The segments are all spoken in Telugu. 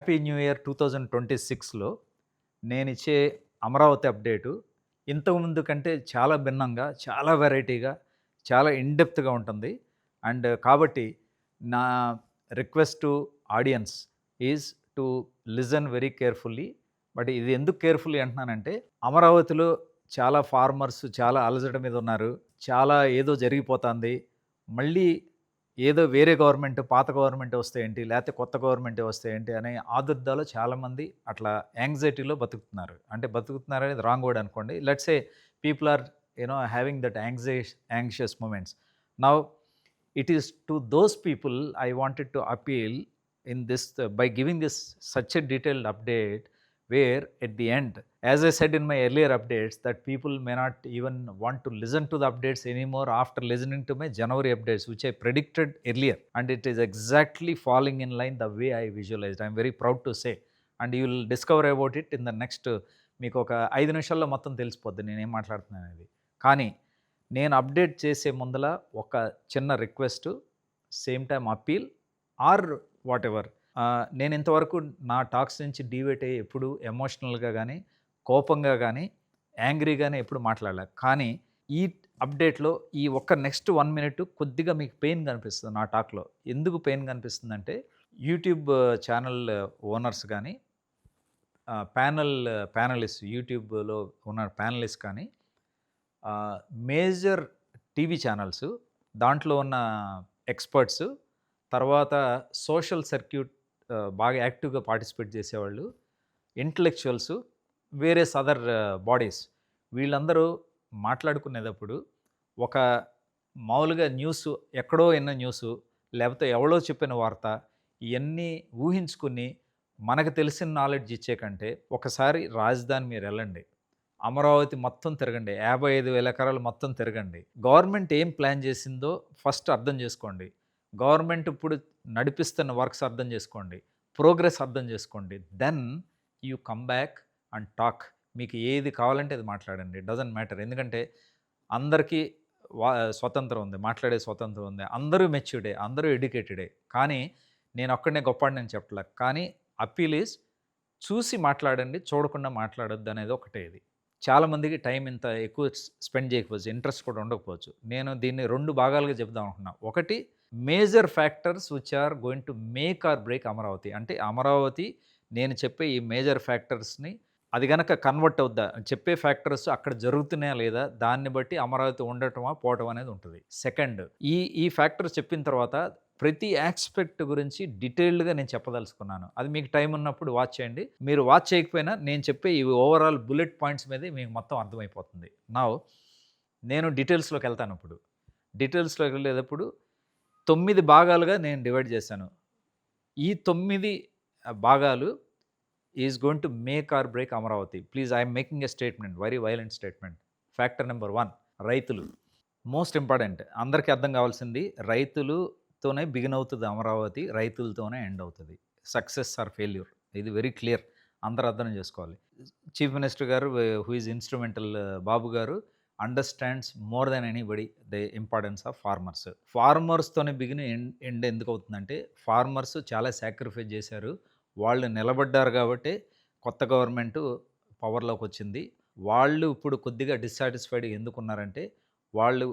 హ్యాపీ న్యూ ఇయర్ 2026లో నేనిచ్చే అమరావతి అప్డేటు ఇంతకుముందు కంటే చాలా భిన్నంగా, చాలా వెరైటీగా, చాలా ఇన్ డెప్త్‌గా ఉంటుంది. కాబట్టి నా request to audience is to listen very carefully. But ఇది ఎందుకు కేర్‌ఫుల్లీ అంటున్నానంటే, అమరావతిలో చాలా ఫార్మర్స్ చాలా అలజడి మీద ఉన్నారు. చాలా ఏదో జరిగిపోతాంది. మళ్ళీ ఏదో వేరే గవర్నమెంట్, పాత గవర్నమెంటే వస్తే ఏంటి? లేతే కొత్త గవర్నమెంటే వస్తే ఏంటి? అనే ఆదుర్దాలో చాలామంది అట్లా యాంగ్జైటీలో బతుకుతున్నారు. అంటే బతుకుతున్నారనేది రాంగ్ వర్డ్ అనుకోండి. Let's say people are having that anxious moments. Now it is to those people I wanted to appeal in this by giving this such a detailed update where at the end, as I said in my earlier updates, that people may not even want to listen to the updates anymore after listening to my January updates, which I predicted earlier, and it is exactly falling in line the way I visualized. I am very proud to say, and you will discover about it in the next మీకు ఒక 5 నిమిషాల్లో మొత్తం తెలిసిపోద్ది నేనేం మాట్లాడుతున్నాననేది. కానీ నేను అప్డేట్ చేసే ముందల ఒక చిన్న request, same time appeal or whatever. నేను ఇంతవరకు నా టాక్స్ నుంచి డీవియేట్ అయ్యి ఎప్పుడు ఎమోషనల్‌గా గానీ, కోపంగా గానీ, యాంగ్రీగానే ఎప్పుడు మాట్లాడలే. కానీ ఈ అప్డేట్‌లో ఈ ఒక్క నెక్స్ట్ 1 మినిట్ కొద్దిగా మీకు పెయిన్ కనిపిస్తుంది నా టాక్‌లో. ఎందుకు పెయిన్ కనిపిస్తుందంటే, యూట్యూబ్ ఛానల్ ఓనర్స్ గానీ, ప్యానలిస్ట్ యూట్యూబ్‌లో ఉన్న ప్యానలిస్ట్ కానీ, మేజర్ టీవీ ఛానల్స్, దాంట్లో ఉన్న ఎక్స్‌పర్ట్స్, తర్వాత సోషల్ సర్క్యూట్ బాగా యాక్టివ్‌గా పార్టిసిపేట్ చేసేవాళ్ళు, ఇంటలెక్చువల్స్, వేరియస్ అదర్ బాడీస్, వీళ్ళందరూ మాట్లాడుకునేటప్పుడు ఒక మామూలుగా న్యూసు, ఎక్కడో విన్న న్యూసు, లేకపోతే ఎవడో చెప్పిన వార్త, ఇయన్నీ ఊహించుకుని మనకు తెలిసిన నాలెడ్జ్ ఇచ్చే కంటే ఒకసారి రాజధాని మీరెళ్ళండి. అమరావతి మొత్తం తిరగండి. 55,000 ఎకరాలు మొత్తం తిరగండి. గవర్నమెంట్ ఏం ప్లాన్ చేసిందో ఫస్ట్ అర్థం చేసుకోండి. గవర్నమెంట్ ఇప్పుడు నడిపిస్తున్న వర్క్స్ అర్థం చేసుకోండి. ప్రోగ్రెస్ అర్థం చేసుకోండి. Then you come back and talk. మీకు ఏది కావాలంటే అది మాట్లాడండి. Doesn't matter. ఎందుకంటే అందరికీ వా స్వతంత్రం ఉంది. మాట్లాడే స్వతంత్రం ఉంది. అందరూ మెచ్యూర్డే. అందరూ ఎడ్యుకేటెడే. కానీ నేనొక్కడినే గొప్పోడినని చెప్పట్లా. కానీ అప్పీల్ ఈజ్ చూసి మాట్లాడండి. చూడకుండా మాట్లాడొద్దనేది ఒకటే ఇది. చాలామందికి టైం ఇంత ఎక్కువ స్పెండ్ చేయకపోవచ్చు. ఇంట్రెస్ట్ కూడా ఉండకపోవచ్చు. నేను దీన్ని 2 భాగాలుగా చెప్దాం అనుకున్నా. ఒకటి, major factors which are going to make or break Amaravati. అంటే అమరావతి నేను చెప్పే ఈ మేజర్ ఫ్యాక్టర్స్‌ని అది గనక కన్వర్ట్ అవుద్దా? చెప్పే ఫ్యాక్టర్స్ అక్కడ జరుగుతున్నాయా లేదా? దాన్ని బట్టి అమరావతి ఉండటమా? పోవటమా అనేది ఉంటది. సెకండ్, ఈ ఫ్యాక్టర్స్ చెప్పిన తర్వాత ప్రతి యాస్పెక్ట్ గురించి డీటెయిల్డ్‌గా నేను చెప్పదలుచుకున్నాను. అది మీకు టైం ఉన్నప్పుడు వాచ్ చేయండి. మీరు వాచ్ చేయకపోయినా నేను చెప్పే ఈ ఓవరాల్ బుల్లెట్ పాయింట్స్ మీదే మీకు మొత్తం అర్థమైపోతుంది. నౌ నేను డీటెయిల్స్‌లోకి వెళ్తాను ఇప్పుడు. డీటెయిల్స్‌లోకి వెళ్ళేటప్పుడు 9 భాగాలుగా నేను డివైడ్ చేశాను. ఈ 9 భాగాలు is going to make or break Amaravati. Please I am making a statement, very violent statement. Factor number 1, రైతులు. Most important. అందరికీ అర్థం కావాల్సింది, రైతులుతోనే బిగిన్ అవుతుంది అమరావతి. రైతులతోనే ఎండ్ అవుతుంది. సక్సెస్ ఆర్ ఫెయిల్యూర్, ఇది వెరీ క్లియర్. అందరూ అర్థం చేసుకోవాలి. చీఫ్ మినిస్టర్ గారు, who is instrumental, Babu garu understands more than anybody the importance of farmers. ఫార్మర్స్‌తోనే బిగిన్ ఎండ్ ఎందుకు అవుతుందంటే, ఫార్మర్స్ చాలా సాక్రిఫైస్ చేశారు. వాళ్ళు నిలబడ్డారు కాబట్టే కొత్త గవర్నమెంటు పవర్‌లోకి వచ్చింది. వాళ్ళు ఇప్పుడు కొద్దిగా డిస్సాటిస్ఫైడ్ ఎందుకున్నారంటే, వాళ్ళు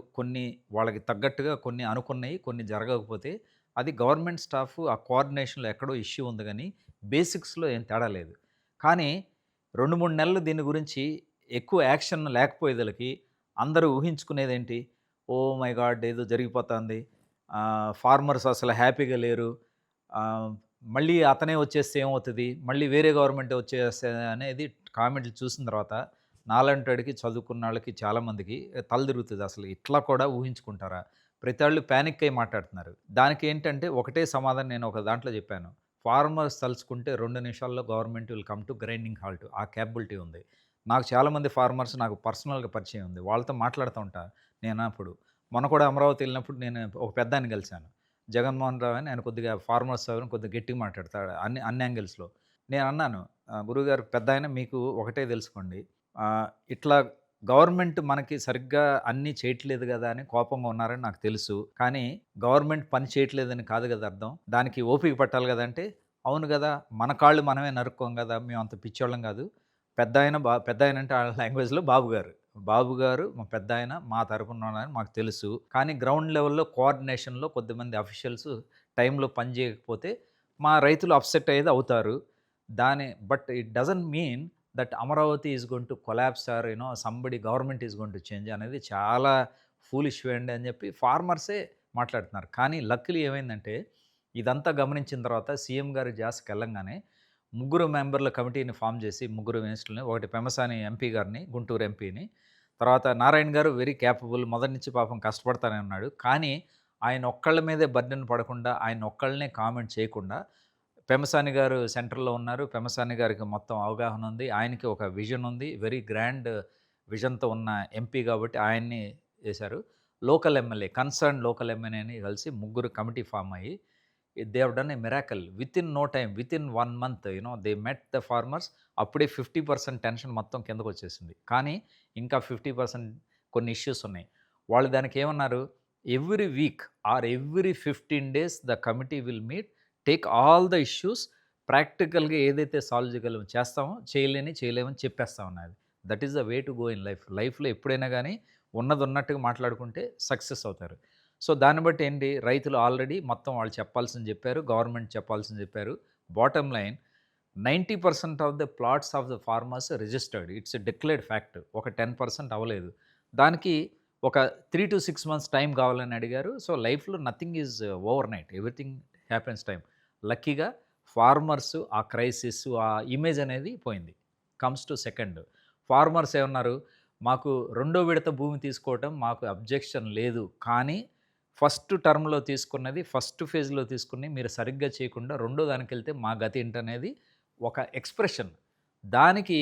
వాళ్ళకి తగ్గట్టుగా కొన్ని అనుకున్నయి, కొన్ని జరగకపోతే అది గవర్నమెంట్ స్టాఫ్ ఆ కోఆర్డినేషన్‌లో ఎక్కడో ఇష్యూ ఉంది గానీ, బేసిక్స్‌లో ఏం తేడా లేదు. కానీ 2, 3 నెలలు దీని గురించి ఎక్కువ యాక్షన్ లేకపోయేదలకి అందరూ ఊహించుకునేదేంటి? Oh my God! ఏదో జరిగిపోతాంది. ఫార్మర్స్ అసలు హ్యాపీగా లేరు. ఆహ్, మళ్ళీ అతనే వచ్చేస్తే ఏమవుతది? మళ్ళీ వేరే గవర్నమెంటే వచ్చేస్తే అనేది కామెంట్లు చూసిన తర్వాత నాలాంటోడికి, చదువుకున్నోళ్ళకి చాలామందికి తల తిరుగుతది. అసలు ఇట్లా కూడా ఊహించుకుంటారా? ప్రతాళ్ళు పానిక్ అయ్యి మాట్లాడుతున్నారు. దానికేంటంటే ఒకటే సమాధానం నేను ఒక దాంట్లో చెప్పాను. ఫార్మర్స్ తలుచుకుంటే 2 నిమిషాల్లో government will come to grinding halt. ఆ కేపబిలిటీ ఉంది. నాకు చాలామంది ఫార్మర్స్ నాకు పర్సనల్‌గా పరిచయం ఉంది. వాళ్ళతో మాట్లాడుతూ ఉంటా నేనప్పుడు. మొన్న కూడా అమరావతి వెళ్ళినప్పుడు నేను ఒక పెద్దాయన్ని కలిసాను. జగన్మోహన్ రావు అని, ఆయన కొద్దిగా ఫార్మర్స్ కొద్దిగా గట్టిగా మాట్లాడతాడు అన్ని అన్ని యాంగిల్స్‌లో. నేనన్నాను, గురువుగారు పెద్దాయన, మీకు ఒకటే తెలుసుకోండి. ఇట్లా గవర్నమెంట్ మనకి సరిగ్గా అన్నీ చేయట్లేదు గదా అని కోపంగా ఉన్నారని నాకు తెలుసు. కానీ గవర్నమెంట్ పని చేయట్లేదని కాదు గదా అర్థం. దానికి ఓపిక పట్టాలి గదా అంటే, అవును గదా! మన కాళ్ళు మనమే నరుక్కోం గదా! మేమంత పిచ్చోళ్ళం గాదు. పెద్దాయన అంటే ఆళ్ళ లాంగ్వేజ్‌లో బాబు గారు. బాబు గారు మా పెద్దాయన మా తరపున ఉన్నారని మాకు తెలుసు. కానీ గ్రౌండ్ లెవెల్‌లో కోఆర్డినేషన్‌లో కొద్దిమంది అఫీషియల్స్ టైంలో పని జేయకపోతే మా రైతులు అప్‌సెట్ అయ్యేది అవుతారు. But it doesn't mean that Amaravati is going to collapse or somebody government is going to change అనేది చాలా ఫూలిష్ వే అండి అని జెప్పి ఫార్మర్సే మాట్లాడుతున్నారు. కానీ లక్కీలీ ఏమైందంటే ఇదంతా గమనించిన తర్వాత సీఎం గారి ధ్యాసకెళ్ళంగానే ముగ్గురు మెంబర్ల కమిటీని ఫార్మ్ చేసి, ముగ్గురు మినిస్టర్‌లని, ఒకటి పెమ్మసాని ఎంపీ గారిని, గుంటూరు ఎంపీని, తర్వాత నారాయణ గారు వెరీ కేపబుల్ మొదటి నుంచి పాపం కష్టపడతానే ఉన్నాడు. కానీ ఆయన ఒక్కళ్ళ మీదే బర్డెన్ పడకుండా, ఆయన ఒక్కళ్ళనే కామెంట్ చేయకుండా, పెమ్మసాని గారు సెంటర్‌లో ఉన్నారు. పెమ్మసాని గారికి మొత్తం అవగాహన ఉంది. ఆయనకి ఒక విజన్ ఉంది. వెరీ గ్రాండ్ విజన్‌తో ఉన్న ఎంపీ కాబట్టి ఆయన్ని చేశారు. లోకల్ ఎమ్మెల్యే, కన్సర్న్డ్ లోకల్ ఎమ్మెల్యేని కలిసి ముగ్గురు కమిటీ ఫార్మ్ అయ్యి they have done a miracle within no time within 1 month they met the farmers. అప్పుడే 50% టెన్షన్ మొత్తం కిందకొచ్చేసింది. కానీ ఇంకా 50% కొన్ని ఇష్యూస్ ఉన్నాయి. వాళ్ళు దానికి ఏమన్నారు, every week or every 15 days the committee will meet, take all the issues, ప్రాక్టికల్‌గా ఏదైతే సాల్వ్ చేయగలమో చేస్తామో, చేయలేమని చెప్పేస్తామన్నది. That is the way to go in life. లైఫ్‌లో ఎప్పుడైనా గానీ ఉన్నది ఉన్నట్టుగా మాట్లాడుకుంటే సక్సెస్ అవుతారు. సో, దాన్ని బట్టి ఏంటి, రైతులు ఆల్రెడీ మొత్తం వాళ్ళు చెప్పాల్సింది చెప్పారు. గవర్నమెంట్ చెప్పాల్సింది చెప్పారు. Bottom line 90% of the plots of the farmers registered. It's a declared fact. ఒక 10% అవ్వలేదు. దానికి ఒక 3-6 మంత్స్ టైం కావాలని అడిగారు. సో, లైఫ్‌లో nothing is overnight. Everything happens time. లక్కీగా ఫార్మర్స్ ఆ క్రైసిస్, ఆ ఇమేజ్ అనేది పోయింది. Comes to second. ఫార్మర్స్ ఏమన్నారు, మాకు రెండో విడత భూమి తీసుకోవటం మాకు అబ్జెక్షన్ లేదు. కానీ ఫస్ట్ టర్మ్‌లో తీసుకున్నది, ఫస్ట్ ఫేజ్‌లో తీసుకుని మీరు సరిగ్గా చేయకుండా రెండో దానికెళ్తే మా గతి ఏంటనేది ఒక ఎక్స్‌ప్రెషన్. దానికి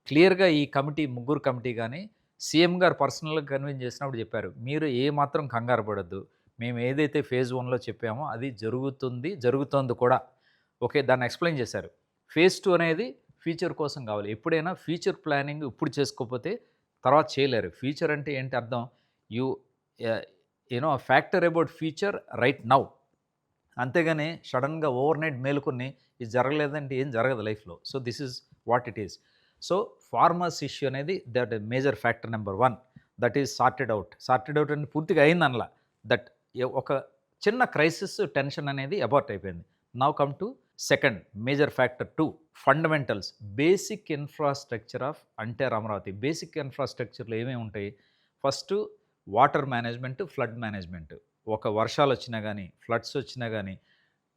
క్లియర్‌గా ఈ కమిటీ, ముగ్గురు కమిటీ గాని, సీఎం గారు పర్సనల్‌గా కన్విన్స్ చేసినప్పుడు చెప్పారు. మీరు ఏ మాత్రం కంగారు పడొద్దు. మేము ఏదైతే ఫేజ్ 1లో చెప్పామో అది జరుగుతుంది, జరుగుతోంది కూడా. ఓకే. దాన్ని ఎక్స్‌ప్లెయిన్ చేశారు. ఫేజ్ 2 అనేది ఫ్యూచర్ కోసం కావాలి. ఎప్పుడైనా ఫ్యూచర్ ప్లానింగ్ ఇప్పుడు చేసుకోకపోతే తర్వాత చేయలేరు. ఫ్యూచర్ అంటే ఏంటి అర్థం? You ah, factor about future right now. అంతేగాని సడెన్‌గా ఓవర్‌నైట్ మేలుకొని ఇది జరగలేదంటే ఏం జరగదు లైఫ్‌లో. So, this is what it is. So, farmers issue అనేది that major factor number 1 that is sorted out. Sorted out అని పూర్తిగా అయిందనలా. దట్ ఒక చిన్న క్రైసిస్ టెన్షన్ అనేది అబార్ట్ అయిపోయింది. Now come to second major factor 2 fundamentals. Basic infrastructure of అంటేర్ అమరావతి. బేసిక్ ఇన్‌ఫ్రాస్ట్రక్చర్‌లో ఏమేమి ఉంటాయి? First water management, flood management. ఒక వర్షాలొచ్చినా గానీ, ఫ్లడ్స్ వచ్చినా గానీ,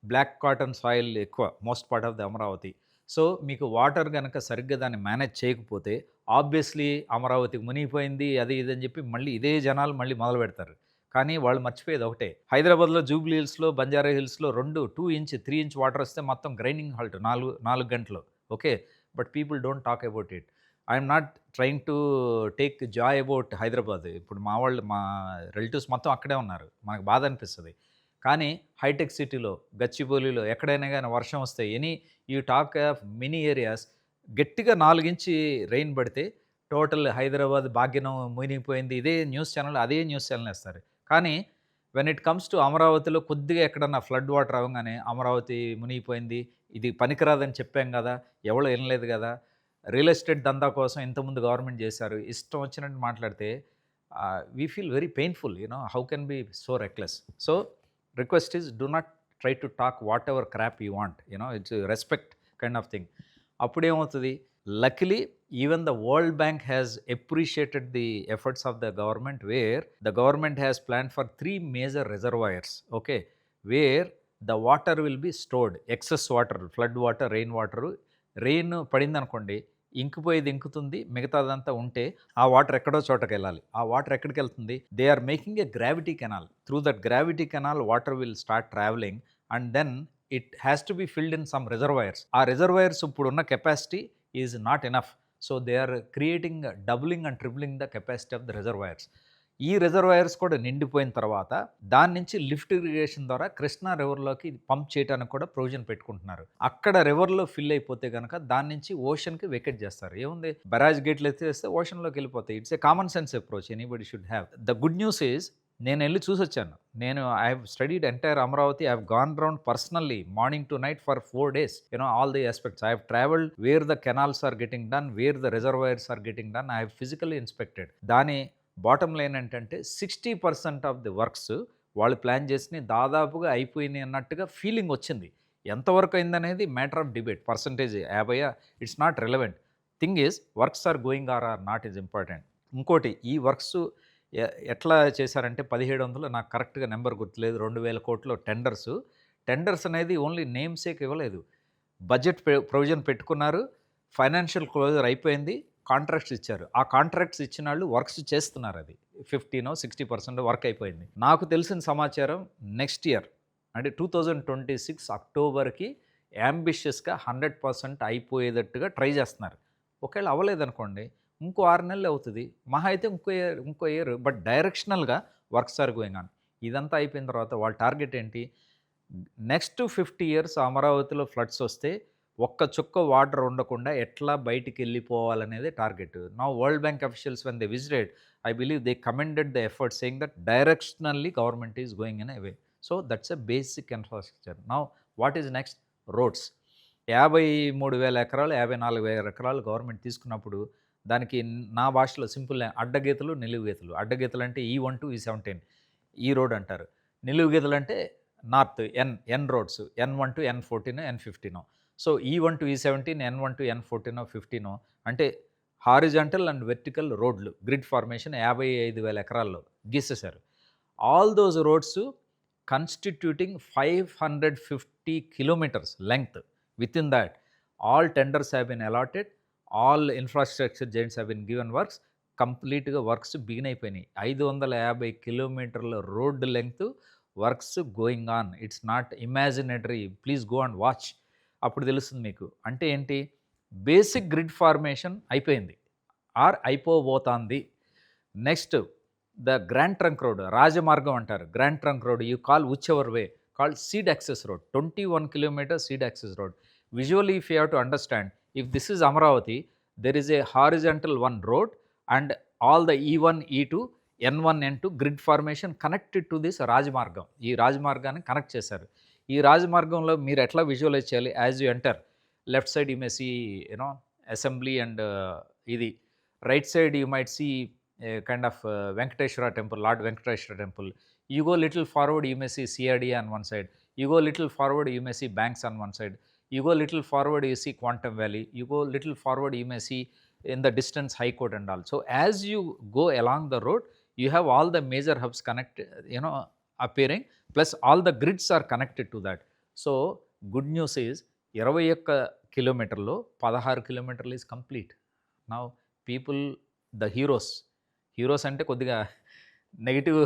బ్లాక్ కాటన్ సాయిల్ ఎక్కువ most part of the Amaravati. So, మీకు వాటర్ గనక సరిగ్గా దాన్ని మేనేజ్ చేయకపోతే ఆబ్వియస్లీ అమరావతి మునిగిపోయింది అది ఇది అని చెప్పి మళ్ళీ ఇదే జనాలు మళ్ళీ మొదలుపెడతారు. కానీ వాళ్ళు మర్చిపోయేది ఒకటే. హైదరాబాద్‌లో జూబ్లీ హిల్స్‌లో, బంజారా హిల్స్‌లో 2 ఇంచ్, 3 ఇంచ్ వాటర్ వస్తే మొత్తం గ్రైండింగ్ హాల్ట్ 4 గంటలు. Okay. But people don't talk about it. I'm not trying to take Joy about Hyderabad. ఇప్పుడు మా రిలేటివ్స్ మొత్తం అక్కడే ఉన్నారు. మనకు బాధ అనిపిస్తది. కానీ హైటెక్ సిటీలో, గచ్చిబౌలిలో ఎక్కడైనా గాని వర్షం వస్తే you talk of many areas గట్టిగా 4 ఇంచి రెయిన్ పడితే టోటల్ హైదరాబాద్ భాగ్యనగరం మునిగిపోయింది. అదే న్యూస్ ఛానెల్ ఏస్తారు. కానీ వెన్ ఇట్ కమ్స్ టు అమరావతిలో కొద్దిగా ఎక్కడన్నా ఫ్లడ్ వాటర్ అవ్వంగానే అమరావతి మునిగిపోయింది. ఇది పనికిరాదని చెప్పాం గదా! ఎవరు ఇనలేదు గదా! రియల్ ఎస్టేట్ దందా కోసం ఇంతకుముందు గవర్నమెంట్ చేశారు. ఇష్టం వచ్చినట్టు మాట్లాడితే we feel very painful. How can be so reckless. So, request is do not try to talk whatever crap you want. It's respect kind of thing. అప్పుడేమవుతది, luckily even the world bank has appreciated the efforts of the government where the government has planned for 3 major reservoirs. Okay. Where the water will be stored. Excess water, flood water, rain water. Rain పడిందనుకోండి, ఇంకిపోయేది ఇంకుతుంది. మిగతాదంతా ఉంటే ఆ వాటర్ ఎక్కడో చోటకెళ్ళాలి. ఆ వాటర్ ఎక్కడికెళ్తుంది? They are making a gravity canal. Through that gravity canal water will start travelling and then it has to be filled in some reservoirs. ఆ రిజర్వాయర్స్ ఇప్పుడున్న capacity is not enough. So, they are creating doubling and tripling the capacity of the reservoirs. ఈ రిజర్వాయర్స్ కూడా నిండిపోయిన తర్వాత దాని నుంచి లిఫ్ట్ ఇరిగేషన్ ద్వారా కృష్ణా రివర్‌లోకి పంప్ చేయడానికి కూడా ప్రొవిజన్ పెట్టుకుంటున్నారు. అక్కడ రివర్‌లో ఫిల్ అయిపోతే గనక దాని నుంచి ఓషన్‌కి వెకేట్ చేస్తారు. ఏముంది, బరాజ్ గేట్లు ఎత్తేస్తే ఓషన్‌లోకి వెళ్ళిపోతాయి. It's a common sense approach anybody should have. The good news is నేనెళ్లి చూసొచ్చాను. I have studied entire Amaravati. I have gone round personally morning to night for 4 days. All the aspects. I have traveled where the canals are getting done, where the reservoirs are getting done. I have physically inspected. దాని బాటమ్ లైన్ ఏంటంటే 60% ఆఫ్ ది వర్క్స్ వాళ్ళు ప్లాన్ చేసినయి దాదాపుగా అయిపోయినాయి అన్నట్టుగా ఫీలింగ్ వచ్చింది. ఎంతవరకు అయిందనేది matter of debate. Percentage 50 it's not relevant. Thing is works are going or not is important. ఇంకోటి ఈ వర్క్స్ ఎట్లా చేశారంటే 1700 నాకు కరెక్ట్‌గా నెంబర్ గుర్తులేదు. 2000 కోట్లు టెండర్స్. టెండర్స్ అనేది ఓన్లీ నేమ్ సేక్ ఇవ్వలేదు. బడ్జెట్ ప్రొవిజన్ పెట్టుకున్నారు. ఫైనాన్షియల్ క్లోజర్ అయిపోయింది. కాంట్రాక్ట్స్ ఇచ్చారు. ఆ కాంట్రాక్ట్స్ ఇచ్చినాళ్ళు వర్క్స్ చేస్తున్నారు. అది 60% వర్క్ అయిపోయింది. నాకు తెలిసిన సమాచారం నెక్స్ట్ ఇయర్ అంటే 2026 అక్టోబర్‌కి యాంబిషియస్‌గా 100% అయిపోయేటట్టుగా ట్రై చేస్తున్నారు. ఒకవేళ అవ్వలేదనుకోండి ఇంకో 6 నెలలు అవుతుంది. మహా అయితే ఇంకో ఇయర్. బట్ డైరెక్షనల్‌గా వర్క్స్ ఆర్ గోయింగ్ ఆన్. ఇదంతా అయిపోయిన తర్వాత వాళ్ళ టార్గెట్ ఏంటి? నెక్స్ట్ 50 ఇయర్స్ అమరావతిలో ఫ్లడ్స్ వస్తే ఒక్క చుక్క వాటర్ ఉండకుండా ఎట్లా బయటికి వెళ్ళిపోవాలనేదే target. Now world bank officials when they visited, I believe they commended the effort saying that directionally government is going in a way. So that's a basic infrastructure. Now what is next? Roads. 53,000 ఎకరాలు 54,000 ఎకరాలు గవర్నమెంట్ తీసుకున్నప్పుడు దానికి నా భాషలో సింపుల్ అడ్డగీతలు, నిలువు గీతలు. అడ్డగీతలు అంటే E12, E17 ఈ రోడ్ అంటారు. నిలువు గీతలు అంటే నార్త్ ఎన్ roads N12, N14, N15. So E12, E17, N12, N14, 15 అంటే హారిజాంటల్ అండ్ వెర్టికల్ రోడ్లు గ్రిడ్ ఫార్మేషన్ 55,000 ఎకరాల్లో గీసేశారు. All those roads constituting 550 kilometers length. Within that, all tenders have been allotted, all infrastructure giants have been given works. కంప్లీట్గా వర్క్స్ బిగిన్ అయిపోయినాయి. 550 కిలోమీటర్ల road length works going on. It's not imaginatory. Please go and watch. అప్పుడు తెలుస్తుంది మీకు. అంటే ఏంటి? బేసిక్ గ్రిడ్ ఫార్మేషన్ అయిపోయింది ఆర్ అయిపోబోతోంది. Next the grand trunk road, రాజమార్గం అంటారు. Grand trunk road you call whichever way, called seed access road, 21 kilometers seed access road. Visually, if you have to understand, if this is Amaravati, there is a horizontal one road and all the E1, E2, N1, N2 grid formation connected to this Rajmargam. ఈ రాజమార్గాన్ని కనెక్ట్ చేశారు. ఈ రాజమార్గంలో మీరు ఎట్లా విజువలైజ్ చేయాలి? As you enter left side you may see assembly and ఇది right side you might see kind of Venkateshwara temple, Lord Venkateshwara temple. You go little forward, you may see CRD on one side. You go little forward, you may see banks on one side. You go little forward, you see Quantum Valley. You go little forward, you may see in the distance High Court and all. So as you go along the road, you have all the major hubs connected, appearing. Plus all the grids are connected to that. So good news is 21 kilometerlo 16 kilometerలు is complete. Now people, the heroes అంటే కొద్దిగా నెగిటివ్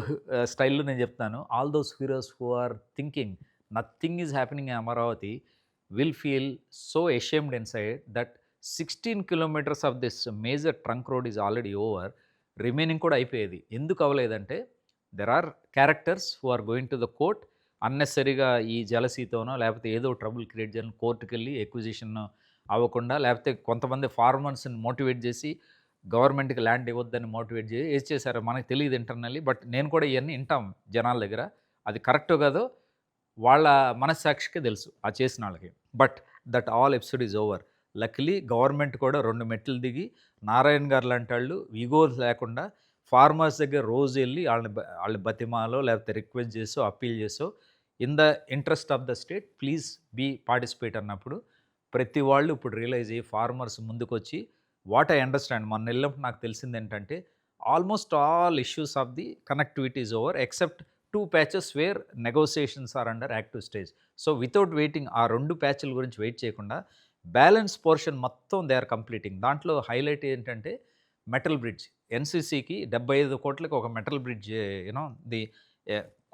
స్టైల్లో నేను చెప్తాను. All those heroes who are thinking nothing is happening in Amaravati will feel so ashamed inside that 16 kilometers of this major trunk road is already over. Remaining కూడా అయిపోయేది. ఎందుకు అవ్వలేదంటే there are characters who are going to the court. అన్నెసరీగా ఈ జలసీతోనో లేకపోతే ఏదో ట్రబుల్ క్రియేట్ చేయని కోర్టుకి వెళ్ళి ఎక్విజిషన్ అవ్వకుండా, లేకపోతే కొంతమంది ఫార్మర్స్ని మోటివేట్ చేసి గవర్నమెంట్కి ల్యాండ్ ఇవ్వద్దని మోటివేట్ చేసి ఏది చేశారో మనకు తెలియదు ఇంటర్నల్లీ. బట్ నేను కూడా ఇవన్నీ వింటాం జనాల దగ్గర. అది కరెక్టో కాదో వాళ్ళ మనస్సాక్షికే తెలుసు ఆ చేసిన వాళ్ళకి. But that all episode is over. లక్లీ government కూడా 2 మెట్లు దిగి నారాయణ గారు లాంటి వాళ్ళు ఈగోస్ లేకుండా ఫార్మర్స్ దగ్గర రోజు వెళ్ళి వాళ్ళ బతిమాలో లేకపోతే రిక్వెస్ట్ చేసో అప్పీల్ చేసో in the interest of the state please be participate అన్నప్పుడు ప్రతి వాళ్ళు ఇప్పుడు రియలైజ్ అయ్యి ఫార్మర్స్ ముందుకొచ్చి వాట్ ఐ అండర్స్టాండ్ మొన్న వెళ్ళినప్పుడు నాకు తెలిసింది ఏంటంటే almost all issues of the connectivity is over except 2 patches where negotiations are under active stage. So without waiting ఆ 2 ప్యాచ్ల గురించి వెయిట్ చేయకుండా బ్యాలెన్స్ పోర్షన్ మొత్తం దే ఆర్ కంప్లీటింగ్. దాంట్లో హైలైట్ ఏంటంటే మెటల్ బ్రిడ్జ్. ఎన్సీసీకి 75 కోట్లకి ఒక metal bridge the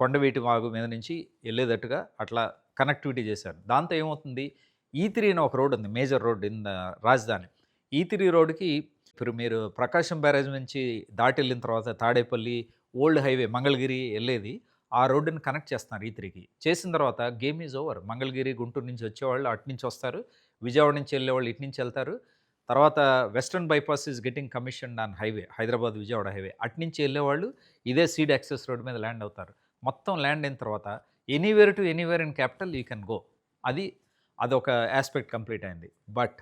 Kondaveeti Vagu మీద నుంచి వెళ్ళేటట్టుగా అట్లా కనెక్టివిటీ చేశారు. దాంతో ఏమవుతుంది, E3 అని ఒక రోడ్ ఉంది, మేజర్ రోడ్ ఇన్ రాజధాని. E3 రోడ్డుకి ఇప్పుడు మీరు ప్రకాశం బ్యారేజ్ నుంచి దాటి వెళ్ళిన తర్వాత తాడేపల్లి ఓల్డ్ హైవే మంగళగిరి వెళ్ళేది ఆ రోడ్డుని కనెక్ట్ చేస్తున్నారు E3కి. చేసిన తర్వాత game is over. Mangalagiri Guntur నుంచి వచ్చేవాళ్ళు అటు నుంచి వస్తారు, విజయవాడ నుంచి వెళ్ళేవాళ్ళు ఇటు నుంచి వెళ్తారు. తర్వాత western bypass is getting commissioned on highway, Hyderabad Vijayawada highway. అటునుంచి వెళ్ళేవాళ్ళు ఇదే సీడ్ యాక్సెస్ రోడ్ మీద ల్యాండ్ అవుతారు. మొత్తం ల్యాండ్ అయిన తర్వాత anywhere to anywhere in capital you can go. అది అదొక ఆస్పెక్ట్ కంప్లీట్ అయింది. బట్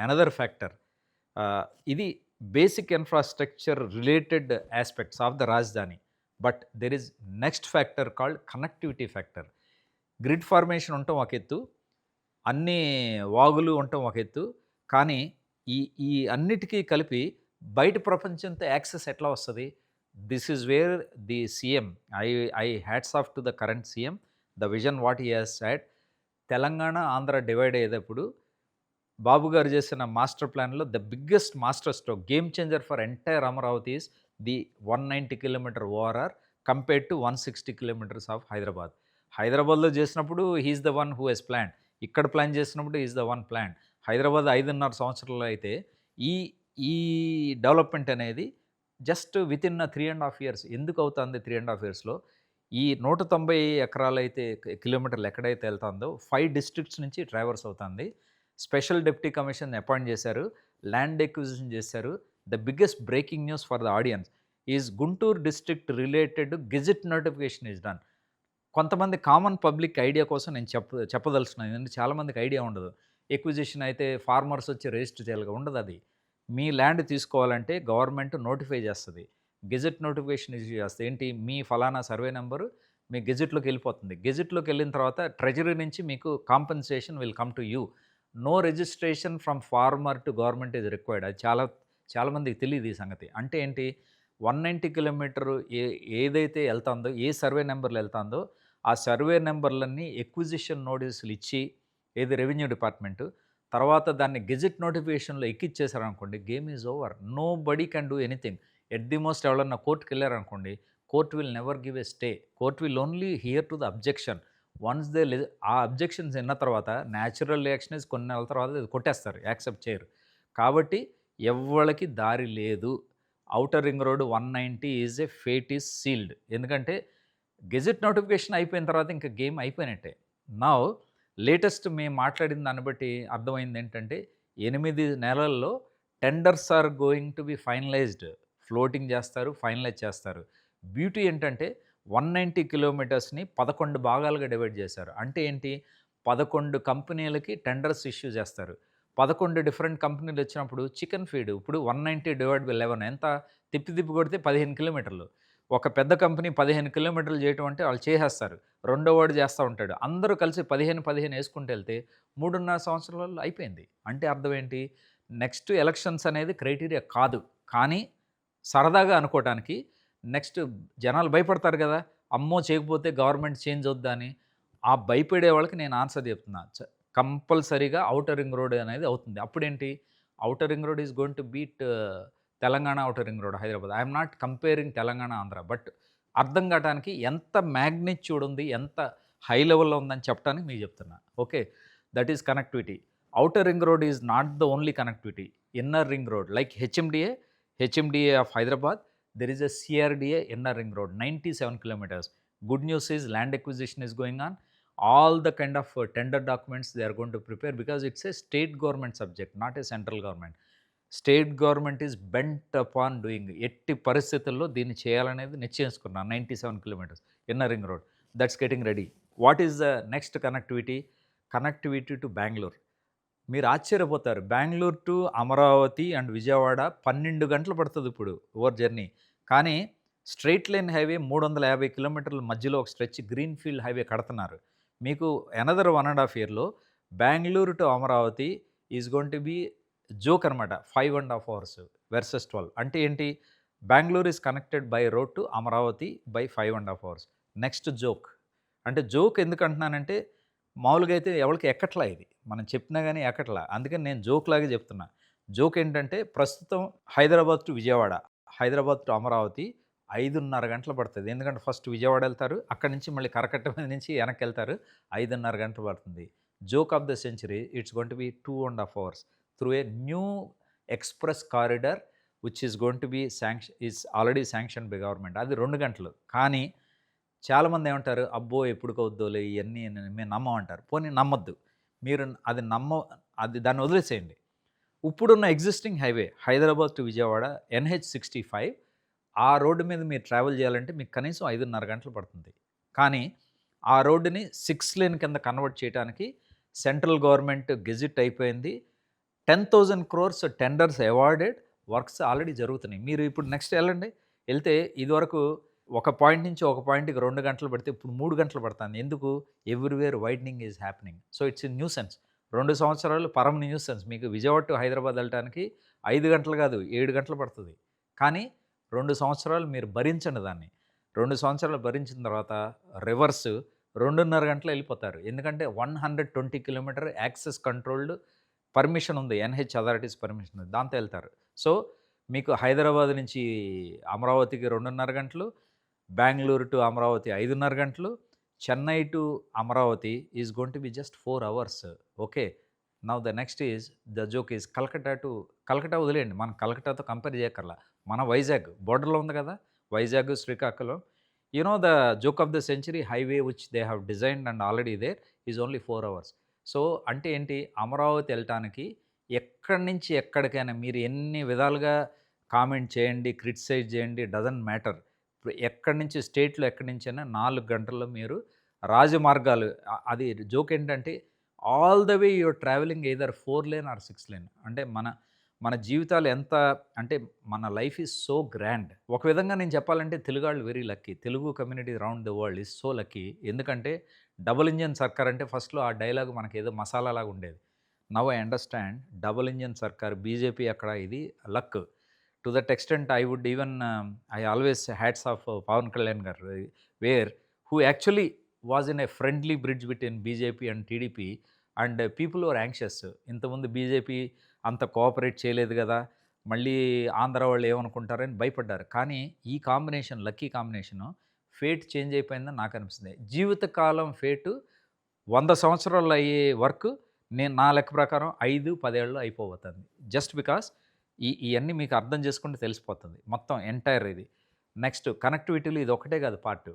అనదర్ ఫ్యాక్టర్, ఇది basic infrastructure related aspects of the రాజధాని. But there is next factor called connectivity factor. Grid formation ఉండటం ఒక ఎత్తు, అన్ని వాగులు ఉండటం ఒక ఎత్తు, కానీ ఈ ఈ అన్నిటికీ కలిపి బయట ప్రపంచంతో యాక్సెస్ ఎట్లా వస్తుంది? This is where the CM, I hats off to the current CM, the vision what he has said. Telangana Andhra divide అయ్యేటప్పుడు బాబు గారు చేసిన మాస్టర్ ప్లాన్లో the biggest master stroke, game changer for entire Amaravati is the 190 kilometer ORR compared to 160 kilometers of Hyderabad. హైదరాబాద్లో చేసినప్పుడు he is the one who has plan, ఇక్కడ ప్లాన్ చేసినప్పుడు is the one plan. Hyderabad 5.5 సంవత్సరాలు అయితే ఈ ఈ డెవలప్మెంట్ అనేది జస్ట్ విత్ ఇన్ 3.5 ఇయర్స్. ఎందుకు అవుతుంది 3.5 ఇయర్స్లో? ఈ 190 ఎకరాలు అయితే కిలోమీటర్లు ఎక్కడైతే వెళ్తుందో 5 డిస్ట్రిక్ట్స్ నుంచి ట్రావర్స్ అవుతుంది. స్పెషల్ డిప్యూటీ కమిషన్ అపాయింట్ చేశారు, ల్యాండ్ ఎక్విజిషన్ చేశారు. The biggest breaking news for the audience is Guntur district related gazette notification is done. కొంతమంది కామన్ పబ్లిక్ ఐడియా కోసం నేను చెప్పదలుచున్నాను, ఎందుకంటే చాలామందికి ఐడియా ఉండదు. ఎక్విజిషన్ అయితే ఫార్మర్స్ వచ్చి రిజిస్టర్ చేయాలిగా, ఉండదు. అది మీ ల్యాండ్ తీసుకోవాలంటే గవర్నమెంట్ నోటిఫై చేస్తుంది, గెజెట్ నోటిఫికేషన్ ఇష్యూ చేస్తుంది. ఏంటి, మీ ఫలానా సర్వే నెంబరు మీ గెజెట్లోకి వెళ్ళిపోతుంది. గెజెట్లోకి వెళ్ళిన తర్వాత ట్రెజరీ నుంచి మీకు compensation will come to you. No registration from farmer to government is required. అది చాలామందికి తెలియదు ఈ సంగతి. అంటే ఏంటి, 190 కిలోమీటరు ఏదైతే వెళ్తుందో, ఏ సర్వే నెంబర్లు వెళ్తుందో ఆ సర్వే నెంబర్లన్నీ ఎక్విజిషన్ నోటీసులు ఇచ్చి, ఏది రెవెన్యూ డిపార్ట్మెంటు, తర్వాత దాన్ని గెజెట్ నోటిఫికేషన్లో ఎక్కిచ్చేసారనుకోండి, game is over. Nobody can do anything. At the most ఎవరన్నా కోర్టుకి వెళ్ళారనుకోండి, court will never give a stay. Court will only hear to the objection. Once they ఆ అబ్జెక్షన్స్ విన్న తర్వాత న్యాచురల్ రియాక్షన్ ఇస్ కొన్ని నెలల తర్వాత ఇది కొట్టేస్తారు, యాక్సెప్ట్ చేయరు. కాబట్టి ఎవ్వరికి దారి లేదు. Outer ring road 190 is a fate is sealed. ఎందుకంటే గెజెట్ నోటిఫికేషన్ అయిపోయిన తర్వాత ఇంకా గేమ్ అయిపోయినట్టే. నౌ లేటెస్ట్ మేము మాట్లాడిన దాన్ని బట్టి అర్థమైంది ఏంటంటే, 8 నెలల్లో tenders are going to be finalized. Floating చేస్తారు, ఫైనలైజ్ చేస్తారు. బ్యూటీ ఏంటంటే 190 కిలోమీటర్స్ని 11 భాగాలుగా డివైడ్ చేశారు. అంటే ఏంటి, 11 కంపెనీలకి టెండర్స్ ఇష్యూ చేస్తారు. 11 డిఫరెంట్ కంపెనీలు వచ్చినప్పుడు చికెన్ ఫీడ్ ఇప్పుడు 190 డివైడ్ బై 11 ఎంత, తిప్పి కొడితే 15 కిలోమీటర్లు. ఒక పెద్ద కంపెనీ 15 కిలోమీటర్లు చేయటం అంటే వాళ్ళు చేసేస్తారు, రెండో వాడు చేస్తూ ఉంటాడు. అందరూ కలిసి 15 వేసుకుంటూ వెళ్తే 3.5 సంవత్సరాలలో అయిపోయింది. అంటే అర్థం ఏంటి, నెక్స్ట్ ఎలక్షన్స్ అనేది క్రైటీరియా కాదు, కానీ సరదాగా అనుకోవటానికి నెక్స్ట్ జనాలు భయపడతారు కదా, అమ్మో చేయకపోతే గవర్నమెంట్ చేంజ్ అవుద్దా అని. ఆ భయపడే వాళ్ళకి నేను ఆన్సర్ చెప్తున్నా, కంపల్సరీగా ఔటర్ రింగ్ రోడ్ అనేది అవుతుంది. అప్పుడేంటి, outer ring road is going to beat Telangana outer ring road Hyderabad. I'm not comparing Telangana Andhra, but అర్థం కావడానికి ఎంత మ్యాగ్నిట్యూడ్ ఉంది, ఎంత హై లెవెల్లో ఉందని చెప్పడానికి మీకు చెప్తున్నా. Okay, that is connectivity. Outer ring road is not the only connectivity. Inner ring road like HMDA of Hyderabad, there is a CRDA inner ring road, 97 kilometers. Good news is land acquisition is going on. All the kind of tender documents they are going to prepare, because it's a state government subject, not a central government. State government is bent upon doing. ఎట్టి పరిస్థితుల్లో దీన్ని చేయాలనేది నిశ్చయించుకున్నాను. 97 kilometers inner ring road, that's getting ready. What is the next connectivity? Connectivity to Bangalore. మీరు ఆశ్చర్యపోతారు, బెంగళూరు టు అమరావతి అండ్ విజయవాడ 12 గంటలు పడుతుంది ఇప్పుడు ఓవర్ జర్నీ. కానీ స్ట్రైట్ లైన్ హైవే 350 కిలోమీటర్ల మధ్యలో ఒక స్ట్రెచ్ గ్రీన్ ఫీల్డ్ హైవే కడుతున్నారు. మీకు అనదర్ 1.5 ఇయర్లో Bengaluru to Amaravati is going to be joke అనమాట. 5.5 hours వర్సెస్ 12. అంటే ఏంటి, Bengaluru is connected by road to Amaravati by 5.5 hours. Next joke. అంటే జోక్ ఎందుకు అంటున్నానంటే, మామూలుగా అయితే ఎవరికి ఎక్కట్లా, ఇది మనం చెప్పినా కానీ ఎక్కట్లా, అందుకని నేను జోక్ లాగే చెప్తున్నా. జోక్ ఏంటంటే, ప్రస్తుతం హైదరాబాద్ టు విజయవాడ, హైదరాబాద్ టు అమరావతి 5.5 గంటలు పడుతుంది. ఎందుకంటే ఫస్ట్ విజయవాడ వెళ్తారు, అక్కడి నుంచి మళ్ళీ కరకట్ట మీద నుంచి వెనక్కి వెళ్తారు, 5.5 గంటలు పడుతుంది. Joke of the century, it's going to B 2.5 hours through a new express corridor which is going to B is already sanction by government. అది 2 గంటలు. కానీ చాలామంది ఏమంటారు, అబ్బో ఎప్పుడుకవుద్దులే ఇవన్నీ మేము నమ్మమంటారు. పోనీ నమ్మొద్దు, మీరు అది దాన్ని వదిలేసేయండి. ఇప్పుడున్న existing highway Hyderabad to Vijayawada NH65 ఆ రోడ్డు మీద మీరు ట్రావెల్ చేయాలంటే మీకు కనీసం 5:30 గంటలు పడుతుంది. కానీ ఆ రోడ్డుని 6 లేన్ కింద కన్వర్ట్ చేయడానికి సెంట్రల్ గవర్నమెంట్ గెజిట్ అయిపోయింది. 10,000 crores tenders awarded, works already జరుగుతున్నాయి. మీరు ఇప్పుడు నెక్స్ట్ వెళ్ళండి. వెళ్తే ఇదివరకు ఒక పాయింట్ నుంచి ఒక పాయింట్‌కి 2 గంటలు పడితే ఇప్పుడు 3 గంటలు పడుతుంది. ఎందుకు? Everywhere widening is happening. So it's a nuisance. 2 సంవత్సరాలు పరమ న్యూసెన్స్. మీకు విజయవాడ టు హైదరాబాద్ వెళ్ళటానికి 5 గంటలు కాదు 7 గంటలు పడుతుంది. కానీ 2 సంవత్సరాలు మీరు భరించండి దాన్ని. 2 సంవత్సరాలు భరించిన తర్వాత రివర్స్ 2:30 గంటలో వెళ్ళిపోతారు. ఎందుకంటే 120 కిలోమీటర్ యాక్సెస్ కంట్రోల్డ్ పర్మిషన్ ఉంది. NH అథారిటీస్ పర్మిషన్ ఉంది. దాంతో వెళ్తారు. సో మీకు హైదరాబాద్ నుంచి అమరావతికి 2:30 గంటలు, బెంగుళూరు టు అమరావతి 5:30 గంటలు, Chennai to Amaravati is going to be just 4 hours. Okay. Now the next is the joke is Calcutta వదిలేయండి. మనం కలకట్టాతో కంపేర్ చేయక్కర్లా. మన వైజాగ్ బోర్డర్లో ఉంది కదా, Vizag Srikakulam. The joke of the century highway which they have designed and already there is only 4 hours. So అంటే ఏంటి, అమరావతి వెళ్ళటానికి ఎక్కడి నుంచి ఎక్కడికైనా మీరు ఎన్ని విధాలుగా కామెంట్ చేయండి, క్రిటిసైజ్ చేయండి, డజంట్ మ్యాటర్. ఇప్పుడు ఎక్కడి నుంచి స్టేట్లో ఎక్కడి నుంచైనా 4 గంటల్లో మీరు రాజమార్గాలు, అది జోక్ ఏంటంటే all the way you're travelling either 4 lane or 6 lane. అంటే మన జీవితాలు ఎంత అంటే మన లైఫ్ ఈజ్ సో గ్రాండ్. ఒక విధంగా నేను చెప్పాలంటే తెలుగాళ్ళు very lucky. Telugu community round the world is so lucky. ఎందుకంటే డబుల్ ఇంజన్ సర్కార్ అంటే ఫస్ట్‌లో ఆ డైలాగ్ మనకేదో మసాలా లాగా ఉండేది. Now I understand double engine సర్కార్, బీజేపీ అక్కడ, ఇది luck. To that extent I would even I always hats off Pawan Kalyan garu, where who actually was in a friendly bridge between BJP and TDP and people were anxious. ఇంతకుముందు బీజేపీ అంత కోఆపరేట్ చేయలేదు కదా, మళ్ళీ ఆంధ్ర వాళ్ళు ఏమనుకుంటారని భయపడ్డారు. కానీ ఈ combination, lucky combination, fate change అయిపోయిందని నాకు అనిపిస్తుంది. జీవితకాలం ఫేటు 100 సంవత్సరాలు అయ్యే వర్క్ నా లెక్క ప్రకారం 5-10 ఏళ్ళలో అయిపోతుంది. జస్ట్ బికాస్ ఇవన్నీ మీకు అర్థం చేసుకుంటే తెలిసిపోతుంది మొత్తం ఎంటైర్ ఇది. నెక్స్ట్ కనెక్టివిటీలో ఇది ఒకటే కాదు పార్ట్.